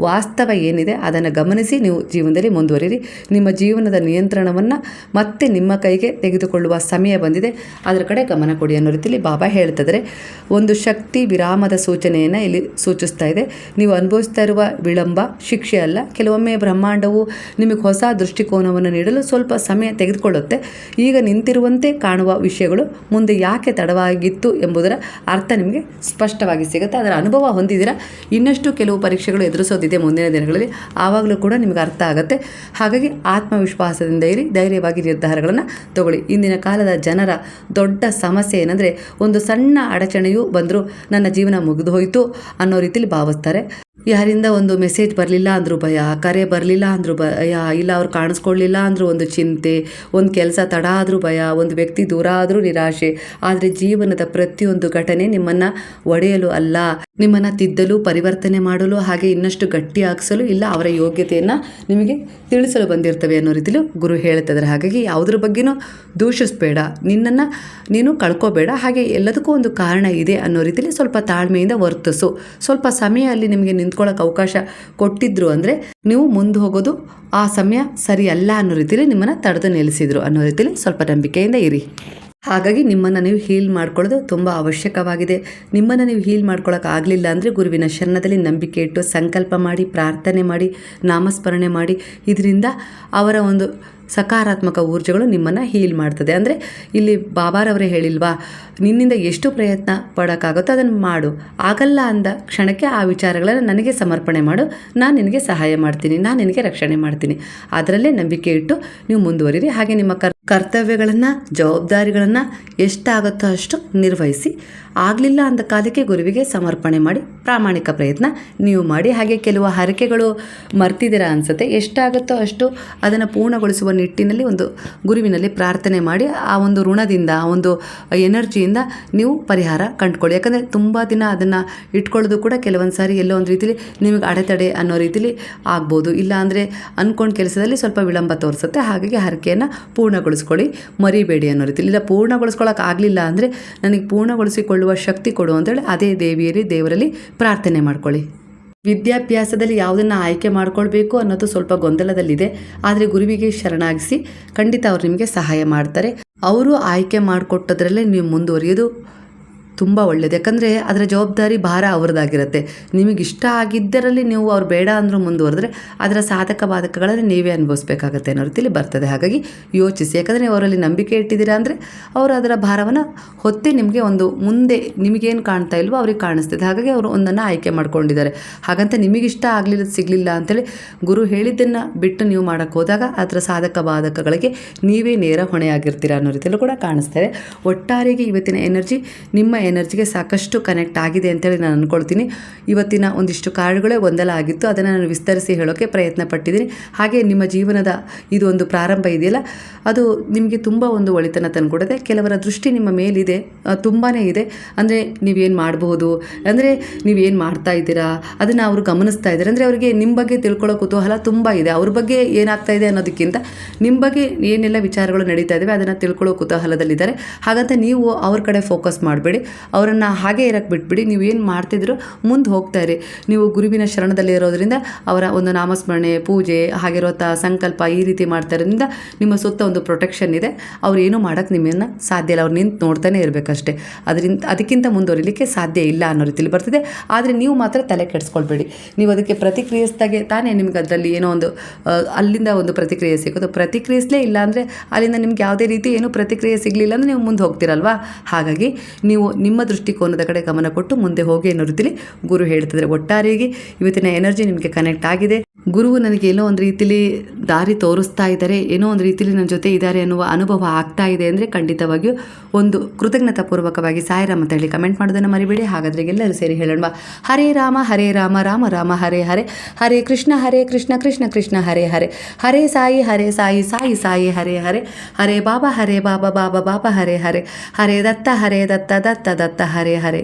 Speaker 1: ವಾಸ್ತವ ಏನಿದೆ ಅದನ್ನು ಗಮನಿಸಿ ನೀವು ಜೀವನದಲ್ಲಿ ಮುಂದುವರಿರಿ. ನಿಮ್ಮ ಜೀವನದ ನಿಯಂತ್ರಣವನ್ನು ಮತ್ತೆ ನಿಮ್ಮ ಕೈಗೆ ತೆಗೆದುಕೊಳ್ಳುವ ಸಮಯ ಬಂದಿದೆ, ಅದರ ಕಡೆ ಗಮನ ಕೊಡಿ ಅನ್ನೋ ರೀತಿಯಲ್ಲಿ ಬಾಬಾ ಹೇಳ್ತಿದ್ದಾರೆ. ಒಂದು ಶಕ್ತಿ ವಿರಾಮದ ಸೂಚನೆಯನ್ನು ಇಲ್ಲಿ ಸೂಚಿಸ್ತಾ ಇದೆ. ನೀವು ಅನುಭವಿಸ್ತಾ ಇರುವ ವಿಳಂಬ ಶಿಕ್ಷೆ ಅಲ್ಲ. ಕೆಲವೊಮ್ಮೆ ಬ್ರಹ್ಮಾಂಡವು ನಿಮಗೆ ಹೊಸ ದೃಷ್ಟಿಕೋನವನ್ನು ನೀಡಲು ಸ್ವಲ್ಪ ಸಮಯ ತೆಗೆದುಕೊಳ್ಳುತ್ತೆ. ಈಗ ನಿಂತಿರುವಂತೆ ಕಾಣುವ ವಿಷಯಗಳು ಮುಂದೆ ಯಾಕೆ ತಡವಾಗಿತ್ತು ಎಂಬುದರ ಅರ್ಥ ನಿಮಗೆ ಸ್ಪಷ್ಟವಾಗಿ ಸಿಗುತ್ತೆ. ಅದರ ಅನುಭವ ಹೊಂದಿದ್ದೀರಾ. ಇನ್ನಷ್ಟು ಕೆಲವು ಪರೀಕ್ಷೆಗಳು ಎದುರಿಸೋದಿದೆ ಮುಂದಿನ ದಿನಗಳಲ್ಲಿ, ಆವಾಗಲೂ ಕೂಡ ನಿಮಗೆ ಅರ್ಥ ಆಗುತ್ತೆ. ಹಾಗಾಗಿ ಆತ್ಮವಿಶ್ವಾಸದಿಂದ ಇರಿ, ಧೈರ್ಯವಾಗಿ ನಿರ್ಧಾರಗಳನ್ನು ತಗೊಳ್ಳಿ. ಇಂದಿನ ಕಾಲದ ಜನರ ದೊಡ್ಡ ಸಮಸ್ಯೆ ಏನಂದರೆ, ಒಂದು ಸಣ್ಣ ಅಡಚಣೆಯೂ ಬಂದರೂ ನನ್ನ ಜೀವನ ಮುಗಿದು ಹೋಯಿತು ಅನ್ನೋ ರೀತಿಯಲ್ಲಿ ಭಾವಿಸ್ತಾರೆ. ಯಾರಿಂದ ಒಂದು ಮೆಸೇಜ್ ಬರಲಿಲ್ಲ ಅಂದರೂ ಭಯ, ಕರೆ ಬರಲಿಲ್ಲ ಅಂದರೂ ಭಯ, ಇಲ್ಲ ಅವ್ರು ಕಾಣಿಸ್ಕೊಳ್ಳಿಲ್ಲ ಅಂದರೂ ಒಂದು ಚಿಂತೆ, ಒಂದು ಕೆಲಸ ತಡ ಆದರೂ ಭಯ, ಒಂದು ವ್ಯಕ್ತಿ ದೂರ ಆದರೂ ನಿರಾಶೆ. ಆದರೆ ಜೀವನದ ಪ್ರತಿಯೊಂದು ಘಟನೆ ನಿಮ್ಮನ್ನು ಒಡೆಯಲು ಅಲ್ಲ, ನಿಮ್ಮನ್ನು ತಿದ್ದಲು, ಪರಿವರ್ತನೆ ಮಾಡಲು, ಹಾಗೆ ಇನ್ನಷ್ಟು ಗಟ್ಟಿಯಾಗಿಸಲು, ಇಲ್ಲ ಅವರ ಯೋಗ್ಯತೆಯನ್ನು ನಿಮಗೆ ತಿಳಿಸಲು ಬಂದಿರ್ತವೆ ಅನ್ನೋ ರೀತಿಯಲ್ಲಿ ಗುರು ಹೇಳ್ತಿದ್ದಾರೆ. ಹಾಗಾಗಿ ಯಾವುದ್ರ ಬಗ್ಗೆನೂ ದೂಷಿಸಬೇಡ, ನಿನ್ನನ್ನು ನೀನು ಕಳ್ಕೋಬೇಡ. ಹಾಗೆ ಎಲ್ಲದಕ್ಕೂ ಒಂದು ಕಾರಣ ಇದೆ ಅನ್ನೋ ರೀತಿಯಲ್ಲಿ ಸ್ವಲ್ಪ ತಾಳ್ಮೆಯಿಂದ ವರ್ತಿಸು. ಸ್ವಲ್ಪ ಸಮಯ ಅಲ್ಲಿ ನಿಮಗೆ ನಿಂತ್ಕೊಳ್ಳೋಕೆ ಅವಕಾಶ ಕೊಟ್ಟಿದ್ರು ಅಂದರೆ ನೀವು ಮುಂದೆ ಹೋಗೋದು ಆ ಸಮಯ ಸರಿ ಅಲ್ಲ ಅನ್ನೋ ರೀತಿಯಲ್ಲಿ ನಿಮ್ಮನ್ನು ತಡೆದು ನಿಲ್ಲಿಸಿದ್ರು ಅನ್ನೋ ರೀತಿಯಲ್ಲಿ ಸ್ವಲ್ಪ ನಂಬಿಕೆಯಿಂದ ಇರಿ. ಹಾಗಾಗಿ ನಿಮ್ಮನ್ನು ನೀವು ಹೀಲ್ ಮಾಡ್ಕೊಳ್ಳೋದು ತುಂಬ ಅವಶ್ಯಕವಾಗಿದೆ. ನಿಮ್ಮನ್ನು ನೀವು ಹೀಲ್ ಮಾಡ್ಕೊಳ್ಳೋಕೆ ಆಗಲಿಲ್ಲ ಅಂದರೆ ಗುರುವಿನ ಶರಣದಲ್ಲಿ ನಂಬಿಕೆ ಇಟ್ಟು ಸಂಕಲ್ಪ ಮಾಡಿ, ಪ್ರಾರ್ಥನೆ ಮಾಡಿ, ನಾಮಸ್ಮರಣೆ ಮಾಡಿ. ಇದರಿಂದ ಅವರ ಒಂದು ಸಕಾರಾತ್ಮಕ ಊರ್ಜೆಗಳು ನಿಮ್ಮನ್ನು ಹೀಲ್ ಮಾಡ್ತದೆ. ಅಂದರೆ ಇಲ್ಲಿ ಬಾಬಾರವರೇ ಹೇಳಿಲ್ವಾ, ನಿನ್ನಿಂದ ಎಷ್ಟು ಪ್ರಯತ್ನ ಪಡೋಕ್ಕಾಗುತ್ತೋ ಅದನ್ನು ಮಾಡು, ಆಗಲ್ಲ ಅಂದ ಕ್ಷಣಕ್ಕೆ ಆ ವಿಚಾರಗಳನ್ನು ನನಗೆ ಸಮರ್ಪಣೆ ಮಾಡು, ನಾನು ನಿನಗೆ ಸಹಾಯ ಮಾಡ್ತೀನಿ, ನಾನು ನಿನಗೆ ರಕ್ಷಣೆ ಮಾಡ್ತೀನಿ. ಅದರಲ್ಲೇ ನಂಬಿಕೆ ಇಟ್ಟು ನೀವು ಮುಂದುವರಿರಿ. ಹಾಗೆ ನಿಮ್ಮ ಕರ್ತವ್ಯಗಳನ್ನು, ಜವಾಬ್ದಾರಿಗಳನ್ನು ಎಷ್ಟಾಗುತ್ತೋ ಅಷ್ಟು ನಿರ್ವಹಿಸಿ. ಆಗಲಿಲ್ಲ ಅಂದ ಕಾಲಕ್ಕೆ ಗುರುವಿಗೆ ಸಮರ್ಪಣೆ ಮಾಡಿ ಪ್ರಾಮಾಣಿಕ ಪ್ರಯತ್ನ ನೀವು ಮಾಡಿ. ಹಾಗೆ ಕೆಲವು ಹರಕೆಗಳು ಮರ್ತಿದ್ದೀರಾ ಅನಿಸುತ್ತೆ, ಎಷ್ಟಾಗುತ್ತೋ ಅಷ್ಟು ಅದನ್ನು ಪೂರ್ಣಗೊಳಿಸುವ ನಿಟ್ಟಿನಲ್ಲಿ ಒಂದು ಗುರುವಿನಲ್ಲಿ ಪ್ರಾರ್ಥನೆ ಮಾಡಿ, ಆ ಒಂದು ಋಣದಿಂದ, ಆ ಒಂದು ಎನರ್ಜಿಯಿಂದ ನೀವು ಪರಿಹಾರ ಕಂಡುಕೊಳ್ಳಿ. ಯಾಕಂದರೆ ತುಂಬ ದಿನ ಅದನ್ನು ಇಟ್ಕೊಳ್ಳೋದು ಕೂಡ ಕೆಲವೊಂದು ಸಾರಿ ಎಲ್ಲೋ ಒಂದು ರೀತಿಲಿ ನಿಮಗೆ ಅಡೆತಡೆ ಅನ್ನೋ ರೀತಿಲಿ ಆಗ್ಬೋದು. ಇಲ್ಲ ಅಂದರೆ ಅಂದ್ಕೊಂಡು ಕೆಲಸದಲ್ಲಿ ಸ್ವಲ್ಪ ವಿಳಂಬ ತೋರಿಸುತ್ತೆ. ಹಾಗಾಗಿ ಹರಕೆಯನ್ನು ಪೂರ್ಣಗೊಳಿಸ್ಕೊಳ್ಳಿ, ಮರಿಬೇಡಿ ಅನ್ನೋ ರೀತಿಲಿ. ಇಲ್ಲ ಪೂರ್ಣಗೊಳಿಸ್ಕೊಳ್ಳೋಕೆ ಆಗಲಿಲ್ಲ ಅಂದರೆ ನನಗೆ ಪೂರ್ಣಗೊಳಿಸಿಕೊಳ್ಳುವ ಶಕ್ತಿ ಕೊಡು ಅಂತೇಳಿ ಅದೇ ದೇವರಲ್ಲಿ ಪ್ರಾರ್ಥನೆ ಮಾಡ್ಕೊಳ್ಳಿ. ವಿದ್ಯಾಭ್ಯಾಸದಲ್ಲಿ ಯಾವುದನ್ನು ಆಯ್ಕೆ ಮಾಡ್ಕೊಳ್ಬೇಕು ಅನ್ನೋದು ಸ್ವಲ್ಪ ಗೊಂದಲದಲ್ಲಿದೆ. ಆದರೆ ಗುರುವಿಗೆ ಶರಣಾಗಿಸಿ, ಖಂಡಿತ ಅವ್ರು ನಿಮಗೆ ಸಹಾಯ ಮಾಡ್ತಾರೆ. ಅವರು ಆಯ್ಕೆ ಮಾಡಿಕೊಟ್ಟದ್ರಲ್ಲೇ ನೀವು ಮುಂದುವರಿಯೋದು ತುಂಬ ಒಳ್ಳೆಯದು. ಯಾಕಂದರೆ ಅದರ ಜವಾಬ್ದಾರಿ ಭಾರ ಅವ್ರದ್ದಾಗಿರುತ್ತೆ. ನಿಮಗಿಷ್ಟ ಆಗಿದ್ದರಲ್ಲಿ ನೀವು ಅವ್ರು ಬೇಡ ಅಂದರೂ ಮುಂದುವರೆದ್ರೆ ಅದರ ಸಾಧಕ ಬಾಧಕಗಳನ್ನು ನೀವೇ ಅನುಭವಿಸ್ಬೇಕಾಗತ್ತೆ ಅನ್ನೋ ರೀತಿಯಲ್ಲಿ ಬರ್ತದೆ. ಹಾಗಾಗಿ ಯೋಚಿಸಿ, ಯಾಕಂದರೆ ನೀವು ಅವರಲ್ಲಿ ನಂಬಿಕೆ ಇಟ್ಟಿದ್ದೀರಾ ಅಂದರೆ ಅವರು ಅದರ ಭಾರವನ್ನು ಹೊತ್ತೇ ನಿಮಗೆ ಒಂದು ಮುಂದೆ ನಿಮಗೇನು ಕಾಣ್ತಾ ಇಲ್ವೋ ಅವ್ರಿಗೆ ಕಾಣಿಸ್ತದೆ. ಹಾಗಾಗಿ ಅವರು ಒಂದನ್ನು ಆಯ್ಕೆ ಮಾಡ್ಕೊಂಡಿದ್ದಾರೆ. ಹಾಗಂತ ನಿಮಗಿಷ್ಟ ಆಗಲಿಲ್ಲ ಸಿಗಲಿಲ್ಲ ಅಂತೇಳಿ ಗುರು ಹೇಳಿದ್ದನ್ನು ಬಿಟ್ಟು ನೀವು ಮಾಡೋಕ್ಕೆ ಹೋದಾಗ ಅದರ ಸಾಧಕ ಬಾಧಕಗಳಿಗೆ ನೀವೇ ನೇರ ಹೊಣೆಯಾಗಿರ್ತೀರ ಅನ್ನೋ ರೀತಿಯಲ್ಲೂ ಕೂಡ ಕಾಣಿಸ್ತಾರೆ. ಒಟ್ಟಾರೆಗೆ ಇವತ್ತಿನ ಎನರ್ಜಿ ನಿಮ್ಮ ಎನರ್ಜಿಗೆ ಸಾಕಷ್ಟು ಕನೆಕ್ಟ್ ಆಗಿದೆ ಅಂತೇಳಿ ನಾನು ಅಂದ್ಕೊಳ್ತೀನಿ. ಇವತ್ತಿನ ಒಂದಿಷ್ಟು ಕಾರ್ಡ್ಗಳೇ ಗೊಂದಲ ಆಗಿತ್ತು, ಅದನ್ನು ನಾನು ವಿಸ್ತರಿಸಿ ಹೇಳೋಕ್ಕೆ ಪ್ರಯತ್ನ ಪಟ್ಟಿದ್ದೀನಿ. ಹಾಗೆ ನಿಮ್ಮ ಜೀವನದ ಇದು ಒಂದು ಪ್ರಾರಂಭ ಇದೆಯಲ್ಲ, ಅದು ನಿಮಗೆ ತುಂಬ ಒಂದು ಒಳಿತನ ತಂದುಕೊಡುತ್ತೆ. ಕೆಲವರ ದೃಷ್ಟಿ ನಿಮ್ಮ ಮೇಲಿದೆ, ತುಂಬಾ ಇದೆ. ಅಂದರೆ ನೀವೇನು ಮಾಡಬಹುದು, ಅಂದರೆ ನೀವೇನು ಮಾಡ್ತಾ ಇದ್ದೀರಾ ಅದನ್ನು ಅವರು ಗಮನಿಸ್ತಾ ಇದ್ದಾರೆ. ಅಂದರೆ ಅವರಿಗೆ ನಿಮ್ಮ ಬಗ್ಗೆ ತಿಳ್ಕೊಳ್ಳೋ ಕುತೂಹಲ ತುಂಬ ಇದೆ. ಅವ್ರ ಬಗ್ಗೆ ಏನಾಗ್ತಾ ಇದೆ ಅನ್ನೋದಕ್ಕಿಂತ ನಿಮ್ಮ ಬಗ್ಗೆ ಏನೆಲ್ಲ ವಿಚಾರಗಳು ನಡೀತಾ ಇದ್ದಾವೆ ಅದನ್ನು ತಿಳ್ಕೊಳ್ಳೋ ಕುತೂಹಲದಲ್ಲಿದ್ದಾರೆ. ಹಾಗಂತ ನೀವು ಅವ್ರ ಕಡೆ ಫೋಕಸ್ ಮಾಡಬೇಡಿ, ಅವರನ್ನು ಹಾಗೆ ಇರಕ್ಕೆ ಬಿಟ್ಬಿಡಿ. ನೀವು ಏನು ಮಾಡ್ತಿದ್ರು ಮುಂದೆ ಹೋಗ್ತಾ ಇರಿ. ನೀವು ಗುರುವಿನ ಶರಣದಲ್ಲಿ ಇರೋದ್ರಿಂದ ಅವರ ಒಂದು ನಾಮಸ್ಮರಣೆ, ಪೂಜೆ, ಹಾಗಿರೋ ಸಂಕಲ್ಪ ಈ ರೀತಿ ಮಾಡ್ತಾ ಇರೋದ್ರಿಂದ ನಿಮ್ಮ ಸುತ್ತ ಒಂದು ಪ್ರೊಟೆಕ್ಷನ್ ಇದೆ. ಅವ್ರು ಏನೂ ಮಾಡೋಕ್ಕೆ ನಿಮ್ಮನ್ನು ಸಾಧ್ಯ ಇಲ್ಲ. ಅವ್ರು ನಿಂತು ನೋಡ್ತಾನೆ ಇರಬೇಕಷ್ಟೇ. ಅದಕ್ಕಿಂತ ಮುಂದುವರಿಲಿಕ್ಕೆ ಸಾಧ್ಯ ಇಲ್ಲ ಅನ್ನೋ ರೀತಿಯಲ್ಲಿ ಬರ್ತಿದೆ. ಆದರೆ ನೀವು ಮಾತ್ರ ತಲೆ ಕೆಡಿಸ್ಕೊಳ್ಬೇಡಿ. ನೀವು ಅದಕ್ಕೆ ಪ್ರತಿಕ್ರಿಯಿಸಿದಾಗೆ ತಾನೇ ನಿಮ್ಗೆ ಅದರಲ್ಲಿ ಏನೋ ಒಂದು ಅಲ್ಲಿಂದ ಒಂದು ಪ್ರತಿಕ್ರಿಯೆ ಸಿಗೋದು. ಪ್ರತಿಕ್ರಿಯಿಸಲೇ ಇಲ್ಲ ಅಂದರೆ ಅಲ್ಲಿಂದ ನಿಮ್ಗೆ ಯಾವುದೇ ರೀತಿ ಏನೂ ಪ್ರತಿಕ್ರಿಯೆ ಸಿಗಲಿಲ್ಲ ಅಂದರೆ ನೀವು ಮುಂದೆ ಹೋಗ್ತಿರಲ್ವಾ. ಹಾಗಾಗಿ ನೀವು ನಿಮ್ಮ ದೃಷ್ಟಿಕೋನದ ಕಡೆ ಗಮನ ಕೊಟ್ಟು ಮುಂದೆ ಹೋಗಿ ಅನ್ನೋ ರೀತಿಯಲ್ಲಿ ಗುರು ಹೇಳ್ತಿದ್ದಾರೆ. ಒಟ್ಟಾರೆಯಾಗಿ ಇವತ್ತಿನ ಎನರ್ಜಿ ನಿಮಗೆ ಕನೆಕ್ಟ್ ಆಗಿದೆ. ಗುರುವು ನನಗೆ ಏನೋ ಒಂದು ರೀತಿಲಿ ದಾರಿ ತೋರಿಸ್ತಾ ಇದ್ದಾರೆ, ಏನೋ ಒಂದು ರೀತಿಲಿ ನನ್ನ ಜೊತೆ ಇದ್ದಾರೆ ಅನ್ನುವ ಅನುಭವ ಆಗ್ತಾ ಇದೆ ಅಂದರೆ ಖಂಡಿತವಾಗಿಯೂ ಒಂದು ಕೃತಜ್ಞತಾಪೂರ್ವಕವಾಗಿ ಸಾಯಿರಾಮ್ ಅಂತ ಹೇಳಿ ಕಮೆಂಟ್ ಮಾಡೋದನ್ನು ಮರಿಬೇಡಿ. ಹಾಗಾದರೆ ಎಲ್ಲರೂ ಸೇರಿ ಹೇಳೋಣ, ಹರೇ ರಾಮ ರಾಮ ರಾಮ ಹರೇ ಹರೇ, ಹರೇ ಕೃಷ್ಣ ಕೃಷ್ಣ ಕೃಷ್ಣ ಹರೇ ಹರೇ, ಹರೇ ಸಾಯಿ ಸಾಯಿ ಸಾಯಿ ಹರೇ ಹರೇ, ಹರೇ ಬಾಬಾ ಬಾಬಾ ಬಾಬಾ ಹರೇ ಹರೇ, ಹರೇ ದತ್ತ ದತ್ತ ದತ್ತ ಹರೇ ಹರೇ.